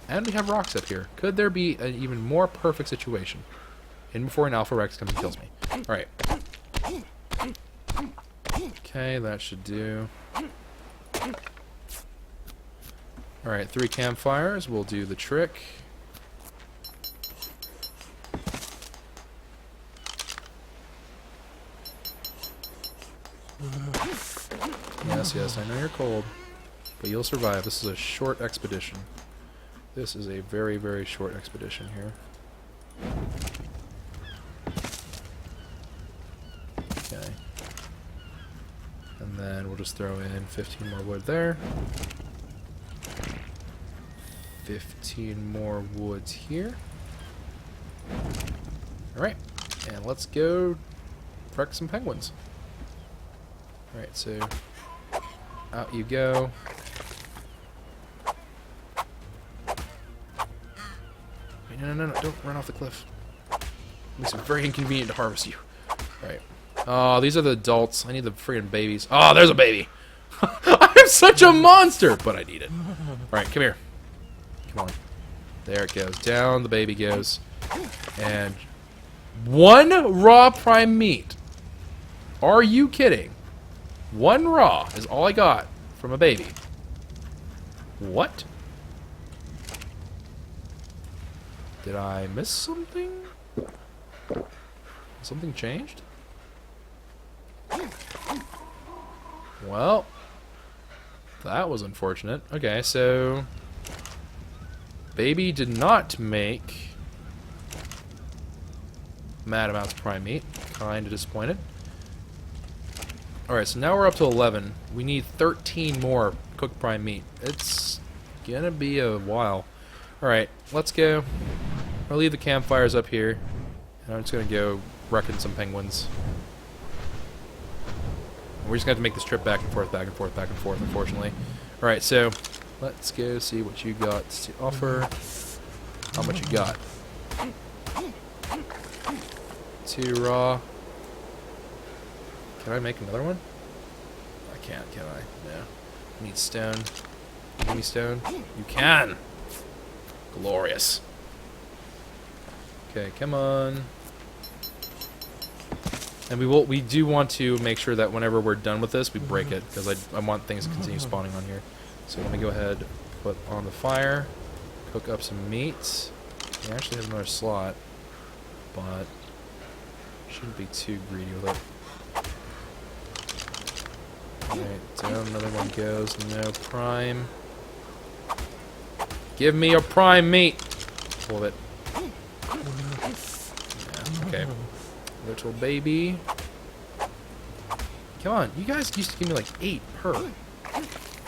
And we have rocks up here. Could there be an even more perfect situation? In before an Alpha Rex comes and kills me. Alright. Okay, that should do. Alright, 3 campfires will do the trick. Yes, yes, I know you're cold, but you'll survive. This is a short expedition. This is a very, very short expedition here. Okay. And then we'll just throw in 15 more wood there. 15 more woods here. Alright, and let's go wreck some penguins. Alright, so out you go. Wait, no, don't run off the cliff. It makes it very inconvenient to harvest you. Alright. Oh, these are the adults. I need the friggin' babies. Oh, there's a baby! I'm such a monster! But I need it. Alright, come here. Come on. There it goes. Down the baby goes. And 1 raw prime meat. Are you kidding? 1 raw is all I got from a baby. What? Did I miss something? Something changed? Well, that was unfortunate. Okay, so baby did not make mad amounts of prime meat. Kinda disappointed. Alright, so now we're up to 11. We need 13 more cooked prime meat. It's gonna be a while. Alright, let's go. I'll leave the campfires up here. And I'm just gonna go wrecking some penguins. We're just gonna have to make this trip back and forth, back and forth, back and forth, unfortunately. Alright, so let's go see what you got to offer. How much you got? 2 raw. Can I make another one? I can't, can I? No. I need stone. Give me stone. You can! Glorious. Okay, come on. And we do want to make sure that whenever we're done with this, we break it, because I want things to continue spawning on here. So let me go ahead, put on the fire, cook up some meat. We actually have another slot, but shouldn't be too greedy with it. Alright, down another one goes. No prime. Give me your prime meat! Full of it. Yeah, okay. Little baby. Come on, you guys used to give me like 8 per.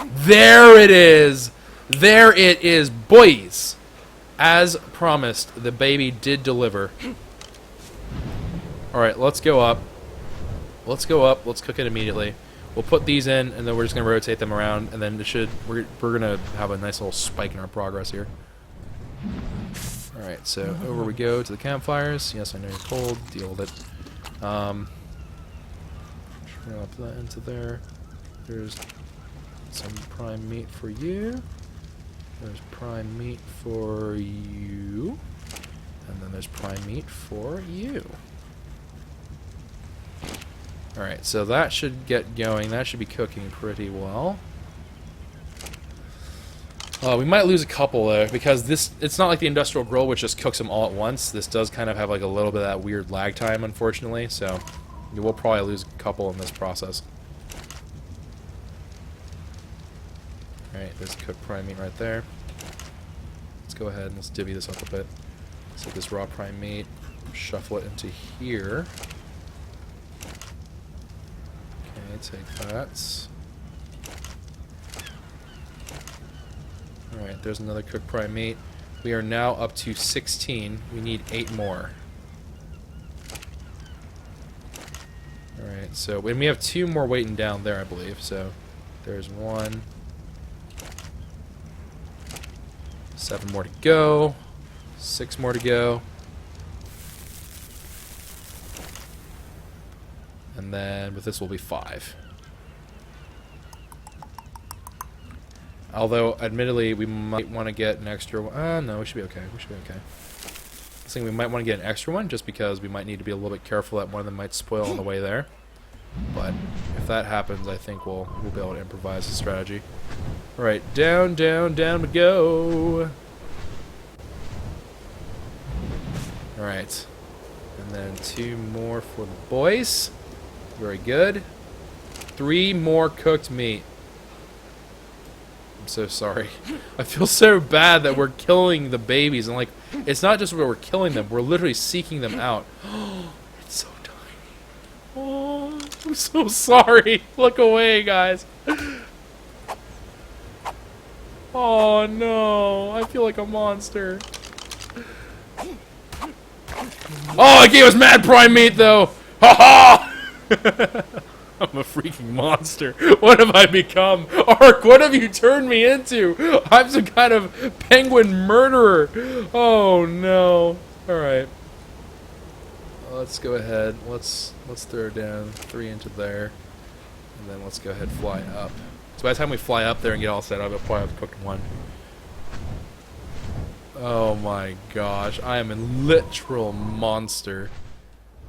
There it is! There it is, boys! As promised, the baby did deliver. Alright, let's go up. Let's go up, let's cook it immediately. We'll put these in, and then we're just going to rotate them around, and then we're going to have a nice little spike in our progress here. Alright, so over we go to the campfires. Yes, I know you're cold. Deal with it. Drop that into there. There's some prime meat for you. There's prime meat for you. And then there's prime meat for you. Alright, so that should get going. That should be cooking pretty well. We might lose a couple there, because it's not like the industrial grill which just cooks them all at once. This does kind of have like a little bit of that weird lag time, unfortunately, so we'll probably lose a couple in this process. Alright, there's cooked prime meat right there. Let's go ahead and let's divvy this up a bit. Let's take this raw prime meat, shuffle it into here. Okay, take that. Alright, there's another cooked prime meat. We are now up to 16. We need 8 more. Alright, so and we have 2 more waiting down there, I believe. So there's 1. 7 more to go. 6 more to go. And then with this will be 5. Although, admittedly, we might want to get an extra one. No, we should be okay. We should be okay. I think we might want to get an extra one, just because we might need to be a little bit careful that one of them might spoil on the way there. But if that happens, I think we'll be able to improvise a strategy. Alright, down, down, down we go! Alright. And then 2 more for the boys. Very good. 3 more cooked meat. I'm so sorry. I feel so bad that we're killing the babies, and like, it's not just where we're killing them, we're literally seeking them out. It's so tiny. Oh, I'm so sorry. Look away, guys. Oh no, I feel like a monster. Oh, it gave us mad prime meat though. Ha ha! I'm a freaking monster. What have I become? ARK, what have you turned me into? I'm some kind of penguin murderer. Oh no. Alright. Let's go ahead. Let's throw down 3 into there. And then let's go ahead and fly up. So by the time we fly up there and get all set up, I'll probably have cooked 1. Oh my gosh. I am a literal monster.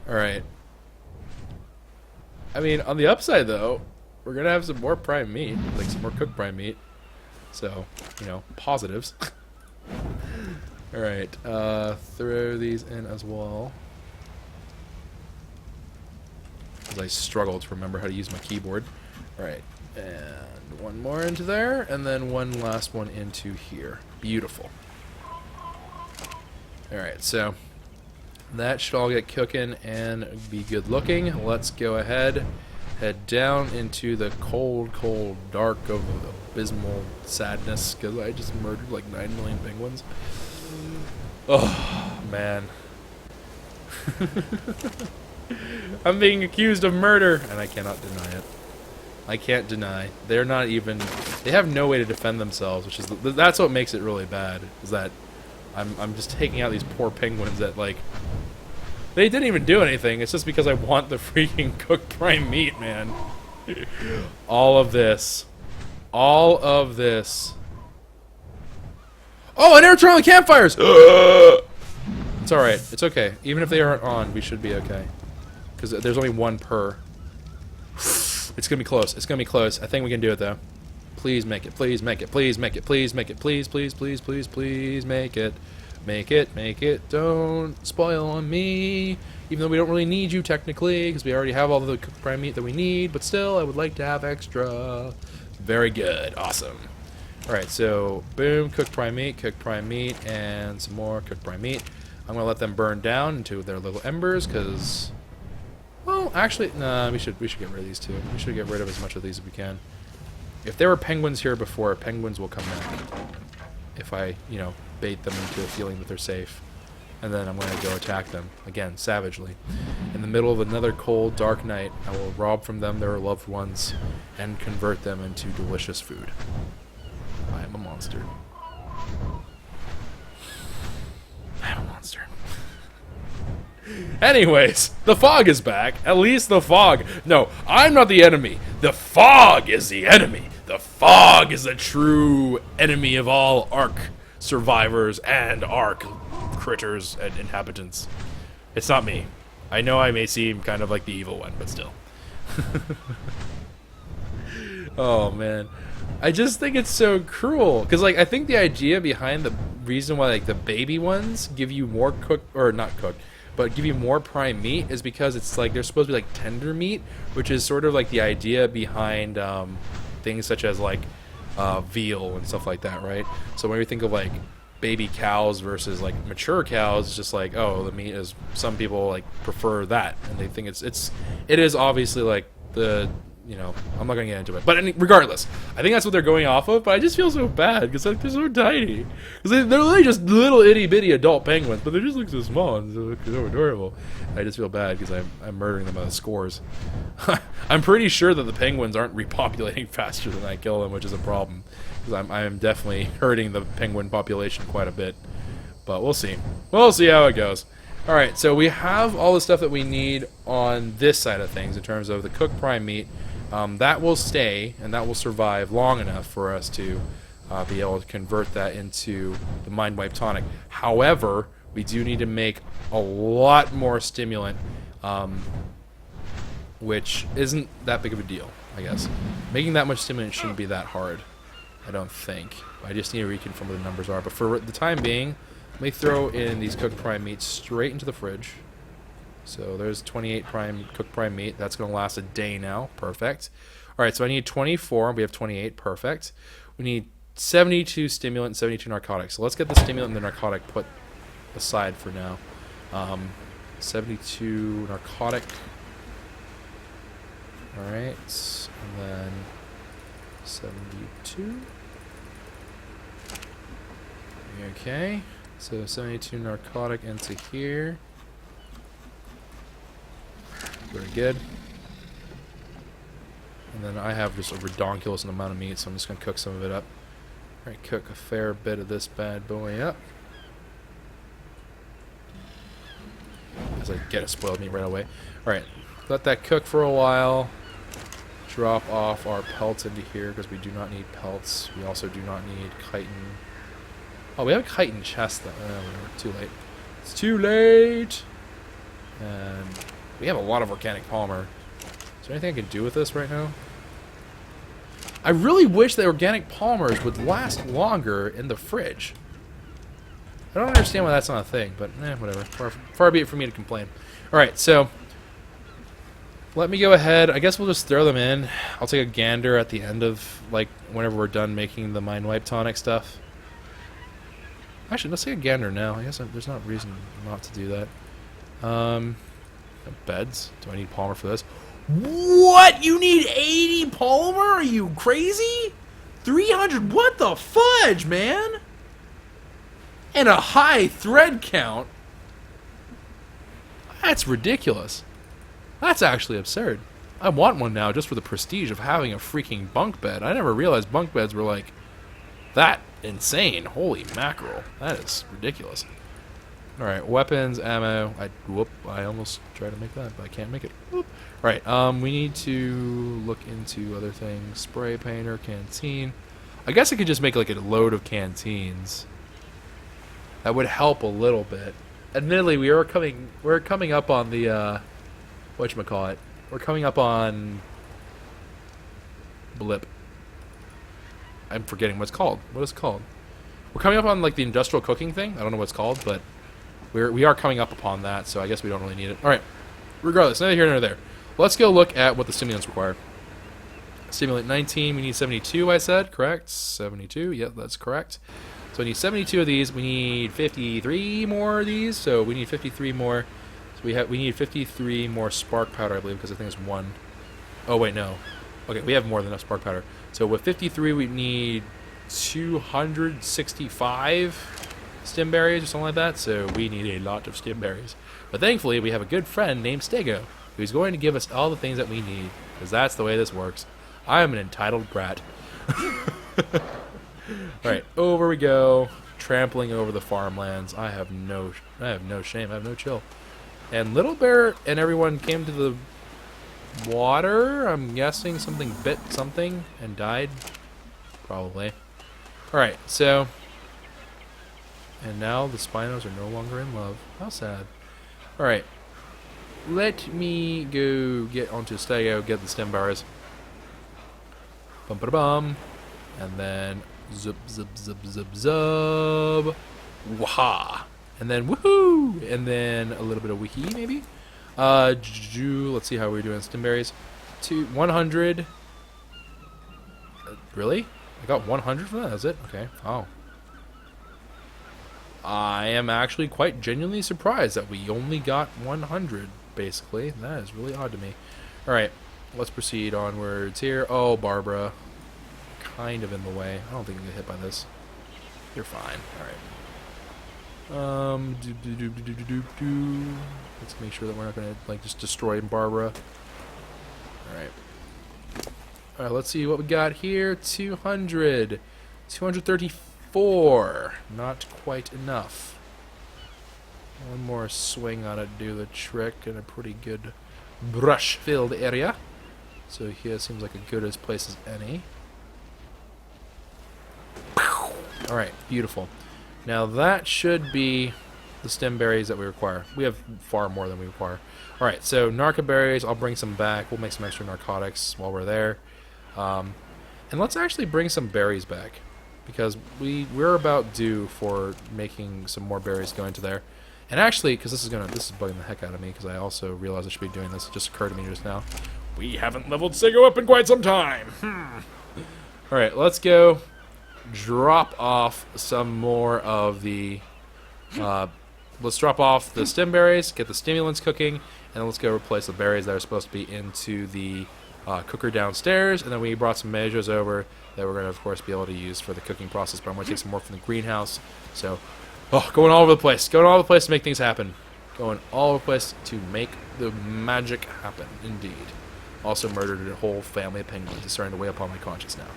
Alright. I mean, on the upside, though, we're going to have some more prime meat. Like, some more cooked prime meat. So, you know, positives. Alright, throw these in as well. As I struggle to remember how to use my keyboard. Alright, and 1 more into there, and then 1 last one into here. Beautiful. Alright, so that should all get cooking and be good looking. Let's go ahead head down into the cold, cold dark of abysmal sadness because I just murdered like 9 million penguins. Oh, man. I'm being accused of murder, and I cannot deny it. I can't deny. They're not even... They have no way to defend themselves, which is... That's what makes it really bad, is that I'm just taking out these poor penguins that, like... They didn't even do anything. It's just because I want the freaking cooked prime meat, man. All of this. All of this. Oh, an air trail and campfires! It's alright. It's okay. Even if they aren't on, we should be okay. Because there's only one per. It's gonna be close. It's gonna be close. I think we can do it, though. Please make it. Please make it. Please make it. Please make it. Please, please, please, please, please make it. Make it, make it, don't spoil on me. Even though we don't really need you technically, because we already have all the cooked prime meat that we need, but still, I would like to have extra. Very good, awesome. Alright, so, boom, cooked prime meat, and some more cooked prime meat. I'm gonna let them burn down into their little embers, because, well, actually, nah, we should get rid of these two. We should get rid of as much of these as we can. If there were penguins here before, penguins will come back. If I, you know, bait them into a feeling that they're safe. And then I'm going to go attack them, again, savagely. In the middle of another cold, dark night, I will rob from them their loved ones and convert them into delicious food. I am a monster. I am a monster. Anyways, the fog is back. At least the fog. No, I'm not the enemy. The fog is the enemy. The fog is the true enemy of all ARK survivors and ARK critters and inhabitants. It's not me. I know I may seem kind of like the evil one, but still. Oh, man. I just think it's so cruel. Because, like, I think the idea behind the reason why, like, the baby ones give you more cooked, or not cooked, but give you more prime meat is because it's, like, they're supposed to be, like, tender meat, which is sort of, like, the idea behind, things such as, like, veal and stuff like that, right? So when we think of, like, baby cows versus, like, mature cows, it's just like, oh, the meat is... Some people, like, prefer that, and they think it is obviously, like, the... You know, I'm not gonna get into it, but regardless, I think that's what they're going off of. But I just feel so bad because like, they're so tiny. Because they're literally just little itty bitty adult penguins, but they just look so small and so adorable. I just feel bad because I'm murdering them by the scores. I'm pretty sure that the penguins aren't repopulating faster than I kill them, which is a problem. Because I am definitely hurting the penguin population quite a bit. But we'll see. We'll see how it goes. All right, so we have all the stuff that we need on this side of things in terms of the cooked prime meat. That will stay, and that will survive long enough for us to be able to convert that into the Mind Wipe Tonic. However, we do need to make a lot more stimulant, which isn't that big of a deal, I guess. Making that much stimulant shouldn't be that hard, I don't think. I just need to reconfirm what the numbers are. But for the time being, let me throw in these cooked prime meats straight into the fridge. So there's 28 cooked prime meat. That's going to last a day now. Perfect. All right, so I need 24. We have 28. Perfect. We need 72 stimulant and 72 narcotics. So let's get the stimulant and the narcotic put aside for now. 72 narcotic. All right, and then 72. Okay, so 72 narcotic into here. Very good. And then I have just a redonkulous amount of meat, so I'm just going to cook some of it up. Alright, cook a fair bit of this bad boy up. As I get a spoiled meat right away. Alright, let that cook for a while. Drop off our pelts into here, because we do not need pelts. We also do not need chitin. Oh, we have a chitin chest, though. We're too late. It's too late! And... we have a lot of organic polymer. Is there anything I can do with this right now? I really wish that organic polymers would last longer in the fridge. I don't understand why that's not a thing, but whatever. Far be it from me to complain. Alright, so let me go ahead. I guess we'll just throw them in. I'll take a gander at the end of, like, whenever we're done making the Mind Wipe Tonic stuff. Actually, let's take a gander now. I guess there's not reason not to do that. Beds. Do I need polymer for this? What? You need 80 polymer? Are you crazy? 300? What the fudge, man? And a high thread count? That's ridiculous. That's actually absurd. I want one now just for the prestige of having a freaking bunk bed. I never realized bunk beds were like that insane. Holy mackerel. That is ridiculous. Alright, weapons, ammo. I almost tried to make that, but I can't make it. Alright, we need to look into other things. Spray painter, canteen. I guess I could just make like a load of canteens. That would help a little bit. Admittedly, we're coming up on the whatchamacallit. We're coming up on blip. I'm forgetting what it's called. What is it called? We're coming up on like the industrial cooking thing. I don't know what it's called, but we are coming up upon that, so I guess we don't really need it. Alright. Regardless, neither here nor there. Let's go look at what the stimulants require. Stimulant 19, we need 72, I said, correct? 72, yep, that's correct. So we need 72 of these. We need 53 more of these, so we need 53 more. So we need 53 more spark powder, I believe, because I think it's one. Oh wait, no. Okay, we have more than enough spark powder. So with 53, we need 265 stim berries or something like that. So we need a lot of stim berries. But thankfully, we have a good friend named Stego, who's going to give us all the things that we need, because that's the way this works. I am an entitled brat. Alright, over we go. Trampling over the farmlands. I have no shame. I have no chill. And Little Bear and everyone came to the water. I'm guessing something bit something and died. Probably. Alright, so. And now the Spinos are no longer in love. How sad. Alright. Let me go get onto Stego, get the stem bars. Bum ba bum. And then zub zub zub zub zub. Waha. And then woohoo! And then a little bit of wiki maybe. Let's see how we're doing stem berries. 100. Really? I got 100 from that? That's it? Okay. Oh. I am actually quite genuinely surprised that we only got 100, basically. That is really odd to me. Alright, let's proceed onwards here. Oh, Barbara. Kind of in the way. I don't think you get hit by this. You're fine. Alright. Let's make sure that we're not going to, like, just destroy Barbara. Alright. Alright, let's see what we got here. 200. 234. Not quite enough. One more swing on it to do the trick in a pretty good brush-filled area. So here seems like a good as place as any. Alright, beautiful. Now that should be the stem berries that we require. We have far more than we require. Alright, so narco berries, I'll bring some back. We'll make some extra narcotics while we're there. And let's actually bring some berries back, because we're about due for making some more berries go into there. And actually, because this is bugging the heck out of me, because I also realized I should be doing this. It just occurred to me just now. We haven't leveled Sego up in quite some time. Alright, let's go drop off some more of the let's drop off the stem berries, get the stimulants cooking, and then let's go replace the berries that are supposed to be into the cooker downstairs. And then we brought some measures over that we're going to, of course, be able to use for the cooking process, but I'm going to take some more from the greenhouse. So, going all over the place. Going all over the place to make things happen. Going all over the place to make the magic happen, indeed. Also murdered a whole family of penguins. It's starting to weigh upon my conscience now.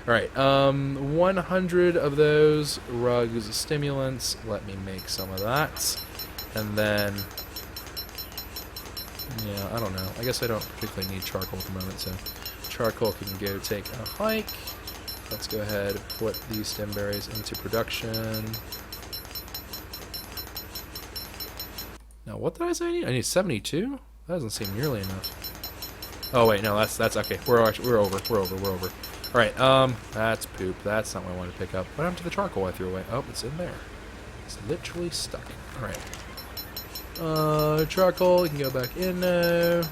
Alright, 100 of those rugs stimulants. Let me make some of that. And then, yeah, I don't know. I guess I don't particularly need charcoal at the moment, so charcoal can go take a hike. Let's go ahead and put these stem berries into production. Now, what did I say I need? I need 72? That doesn't seem nearly enough. Oh, wait, no, that's okay. We're over. Alright, that's poop. That's not what I wanted to pick up. What happened to the charcoal I threw away? Oh, it's in there. It's literally stuck. Alright. Charcoal, you can go back in now.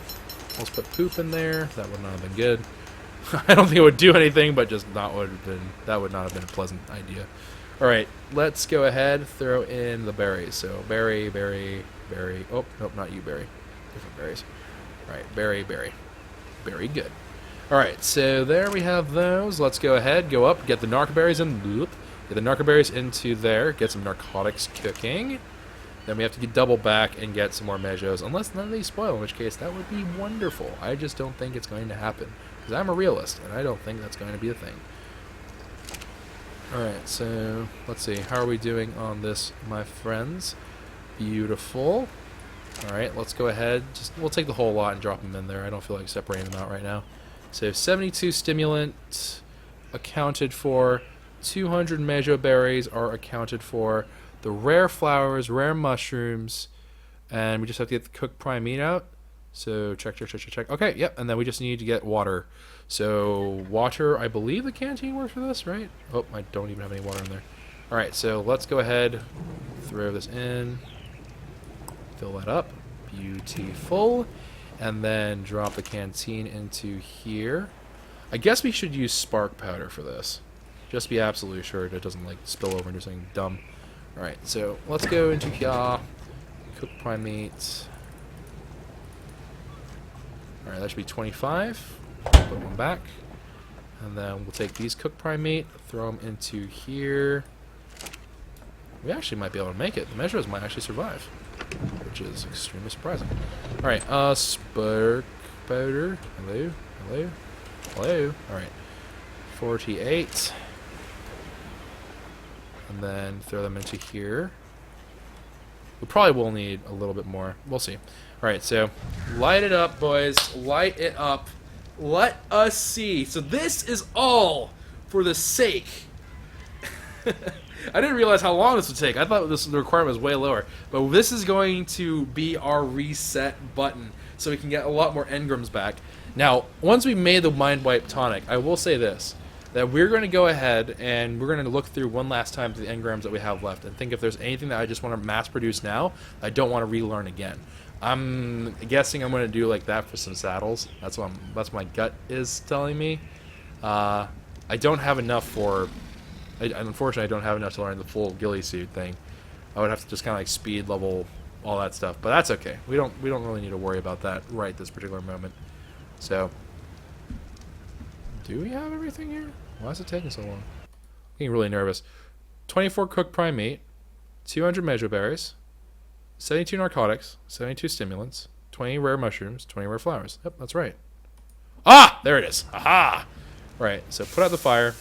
Let's put poop in there. That would not have been good. I don't think it would do anything, but just that would not have been a pleasant idea. Alright, let's go ahead, throw in the berries. So, berry. Oh, nope, not you, berry. Different berries. Alright, berry. Very good. Alright, so there we have those. Let's go ahead, go up, get the narcoberries in. Bloop, get the narcoberries into there, get some narcotics cooking. Then we have to double back and get some more mejos, unless none of these spoil, in which case that would be wonderful. I just don't think it's going to happen, because I'm a realist, and I don't think that's going to be a thing. Alright, so let's see. How are we doing on this, my friends? Beautiful. Alright, let's go ahead. We'll take the whole lot and drop them in there. I don't feel like separating them out right now. So 72 stimulant accounted for. 200 mejo berries are accounted for. The rare flowers, rare mushrooms, and we just have to get the cooked prime meat out. So check. Okay, yep, and then we just need to get water. So water, I believe the canteen works for this, right? Oh, I don't even have any water in there. Alright, so let's go ahead, throw this in, fill that up, beautiful, and then drop the canteen into here. I guess we should use spark powder for this. Just be absolutely sure that it doesn't like spill over into something dumb. Alright, so let's go into here, cook prime meat. Alright, that should be 25. Put one back. And then we'll take these cooked prime meat, throw them into here. We actually might be able to make it. The measures might actually survive, which is extremely surprising. Alright, spark powder. Hello? Hello? Hello? Alright. 48. And then throw them into here. We probably will need a little bit more. We'll see. Alright, so light it up, boys. Light it up. Let us see. So this is all for the sake. I didn't realize how long this would take. I thought the requirement was way lower. But this is going to be our reset button, so we can get a lot more engrams back. Now, once we made the mind wipe tonic, I will say this. That we're going to go ahead and we're going to look through one last time to the engrams that we have left and think if there's anything that I just want to mass produce now, I don't want to relearn again. I'm guessing I'm going to do like that for some saddles. That's what my gut is telling me. I don't have enough for. Unfortunately, I don't have enough to learn the full ghillie suit thing. I would have to just kind of like speed level all that stuff, but that's okay. We don't really need to worry about that right this particular moment. So. Do we have everything here? Why is it taking so long? I'm getting really nervous. 24 cooked prime meat, 200 mejo berries, 72 narcotics, 72 stimulants, 20 rare mushrooms, 20 rare flowers. Yep, that's right. Ah! There it is. Aha! Right, so put out the fire.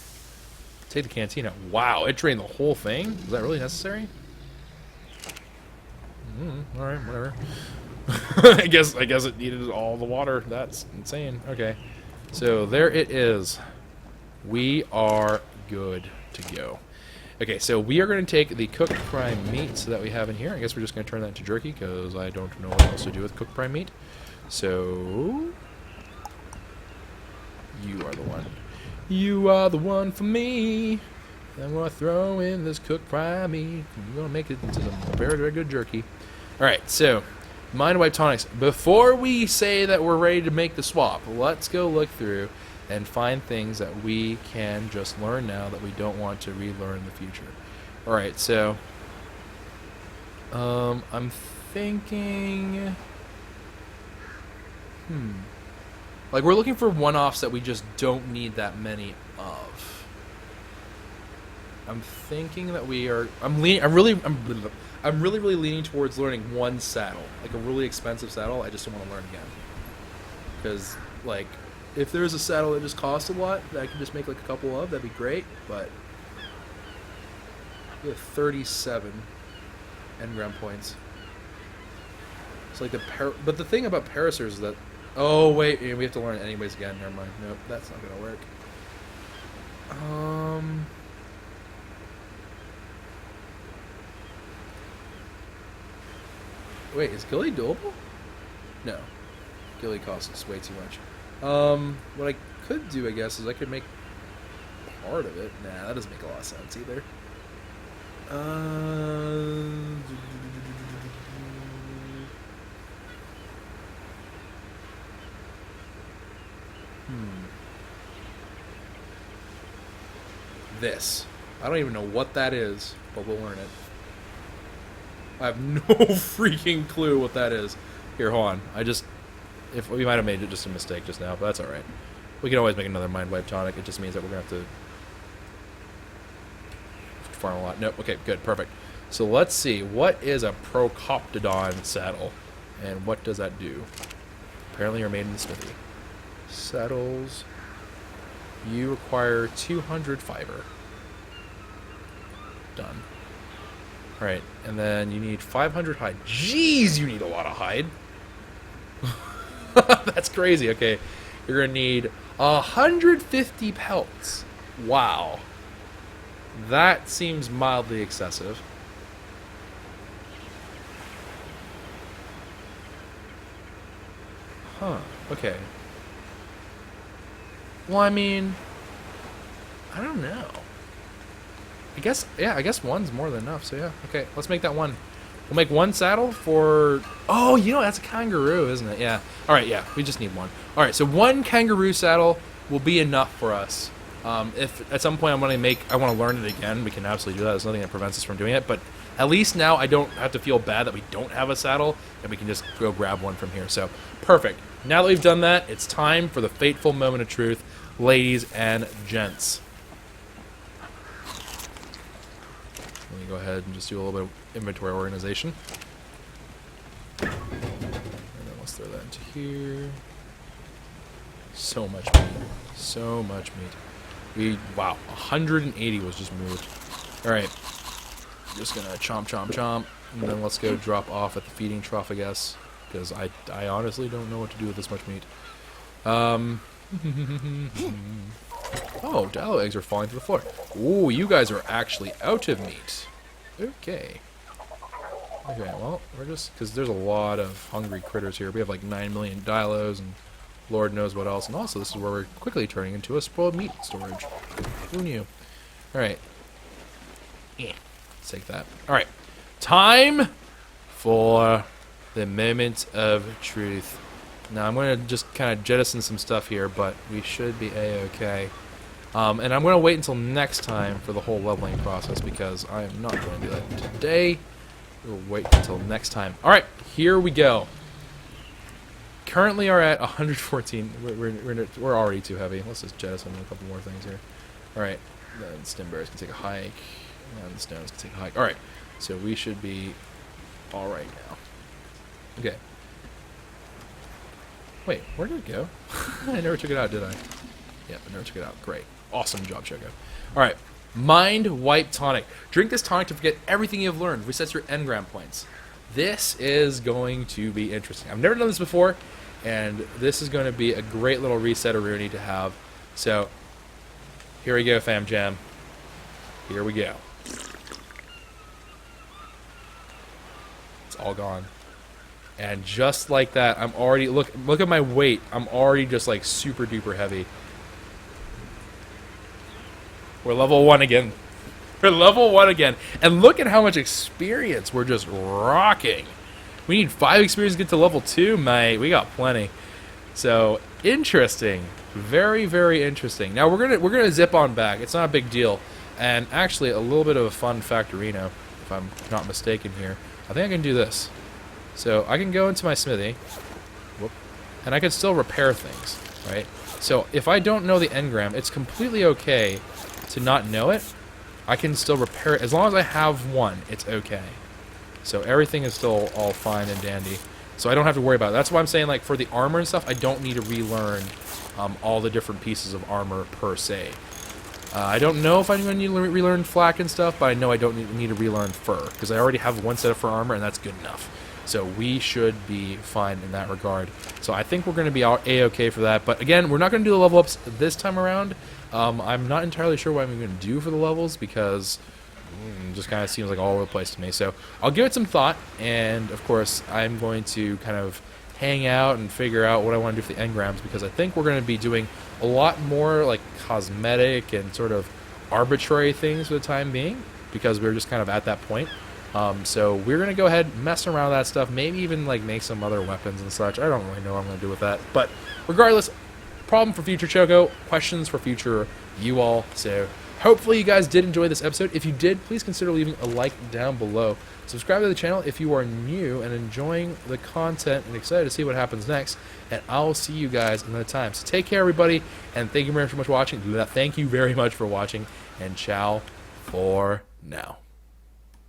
Take the canteen out. Wow, it drained the whole thing? Is that really necessary? Alright, whatever. I guess it needed all the water. That's insane. Okay. So there it is. We are good to go. Okay, so we are going to take the cooked prime meat that we have in here. I guess we're just going to turn that into jerky because I don't know what else to do with cooked prime meat. So you are the one. You are the one for me. Then we'll throw in this cooked prime meat. We're going to make it into some very, very good jerky. All right, so mind wipe tonics. Before we say that we're ready to make the swap, let's go look through and find things that we can just learn now that we don't want to relearn in the future. Alright, so I'm thinking like we're looking for one-offs that we just don't need that many of. I'm thinking that I'm really leaning towards learning one saddle, like a really expensive saddle. I just don't want to learn again, because like if there's a saddle that just costs a lot that I can just make like a couple of, that'd be great. But we have 37 engram points. It's like but the thing about parasers is that wait, we have to learn it anyways again. Never mind. Nope, that's not gonna work. Wait, is ghillie doable? No. Ghillie costs us way too much. What I could do, I guess, is I could make part of it. Nah, that doesn't make a lot of sense either. This. I don't even know what that is, but we'll learn it. I have no freaking clue what that is. Here, hold on. I just If we might have made it just a mistake just now, but that's all right. We can always make another mind wipe tonic. It just means that we're gonna have to farm a lot. Nope. Okay, good, perfect. So let's see. What is a Procoptodon saddle, and what does that do? Apparently, you're made in the smithy. Saddles. You require 200 fiber. Done. All right, and then you need 500 hide. Jeez, you need a lot of hide. That's crazy. Okay, you're gonna need 150 pelts. Wow, that seems mildly excessive. Huh. Okay. Well, I mean, I don't know. I guess, yeah, I guess one's more than enough. So yeah, okay, let's make that one. We'll make one saddle for... Oh, you know, that's a kangaroo, isn't it? Yeah. All right, yeah, we just need one. All right, so one kangaroo saddle will be enough for us. If at some point I want to learn it again, we can absolutely do that. There's nothing that prevents us from doing it. But at least now I don't have to feel bad that we don't have a saddle, and we can just go grab one from here. So, perfect. Now that we've done that, it's time for the fateful moment of truth, ladies and gents. Let me go ahead and just do a little bit of inventory organization. And then let's throw that into here. So much meat. So much meat. Wow, 180 was just moved. Alright. Just gonna chomp, chomp, chomp. And then let's go drop off at the feeding trough, I guess. Because I honestly don't know what to do with this much meat. Oh, Dino eggs are falling to the floor. Ooh, you guys are actually out of meat. Okay. Okay, well, we're just... Because there's a lot of hungry critters here. We have like 9 million Dilos and Lord knows what else. And also, this is where we're quickly turning into a spoiled meat storage. Who knew? Alright. Yeah. Let's take that. Alright. Time for the moment of truth. Now, I'm going to just kind of jettison some stuff here, but we should be A-okay. And I'm going to wait until next time for the whole leveling process, because I am not going to do that today. We'll wait until next time. Alright, here we go. Currently are at 114. We're already too heavy. Let's just jettison a couple more things here. Alright, the stem bears can take a hike, and the stones can take a hike. Alright, so we should be alright now. Okay. Wait, where did it go? I never took it out, did I? Yep, I never took it out. Great. Awesome job, Choco. Alright. Mind Wipe Tonic. Drink this tonic to forget everything you've learned. Resets your engram points. This is going to be interesting. I've never done this before, and this is going to be a great little reset-a-rooney to have. So, here we go, fam jam. Here we go. It's all gone. And just like that, I'm already... Look at my weight. I'm already just, like, super duper heavy. We're level 1 again. We're level 1 again. And look at how much experience we're just rocking. We need 5 experience to get to level 2, mate. We got plenty. So, interesting. Very, very interesting. Now, we're gonna zip on back. It's not a big deal. And actually, a little bit of a fun factorino, if I'm not mistaken here. I think I can do this. So I can go into my smithy, whoop, and I can still repair things, right? So if I don't know the engram, it's completely okay to not know it. I can still repair it. As long as I have one, it's okay. So everything is still all fine and dandy. So I don't have to worry about it. That's why I'm saying, like, for the armor and stuff, I don't need to relearn all the different pieces of armor per se. I don't know if I'm going to need to relearn flak and stuff, but I know I don't need to relearn fur, because I already have one set of fur armor, and that's good enough. So we should be fine in that regard. So I think we're going to be A-okay for that. But again, we're not going to do the level ups this time around. I'm not entirely sure what I'm going to do for the levels, because it just kind of seems like all over the place to me. So I'll give it some thought, and of course I'm going to kind of hang out and figure out what I want to do for the engrams, because I think we're going to be doing a lot more like cosmetic and sort of arbitrary things for the time being, because we're just kind of at that point. So we're going to go ahead and mess around with that stuff, maybe even like make some other weapons and such. I don't really know what I'm going to do with that. But regardless, problem for future Choco, questions for future you all. So Hopefully you guys did enjoy this episode. If you did, please consider leaving a like down below. Subscribe to the channel if you are new and enjoying the content and excited to see what happens next. And I'll see you guys another time. So take care, everybody, and thank you very much for watching. Thank you very much for watching, and ciao for now.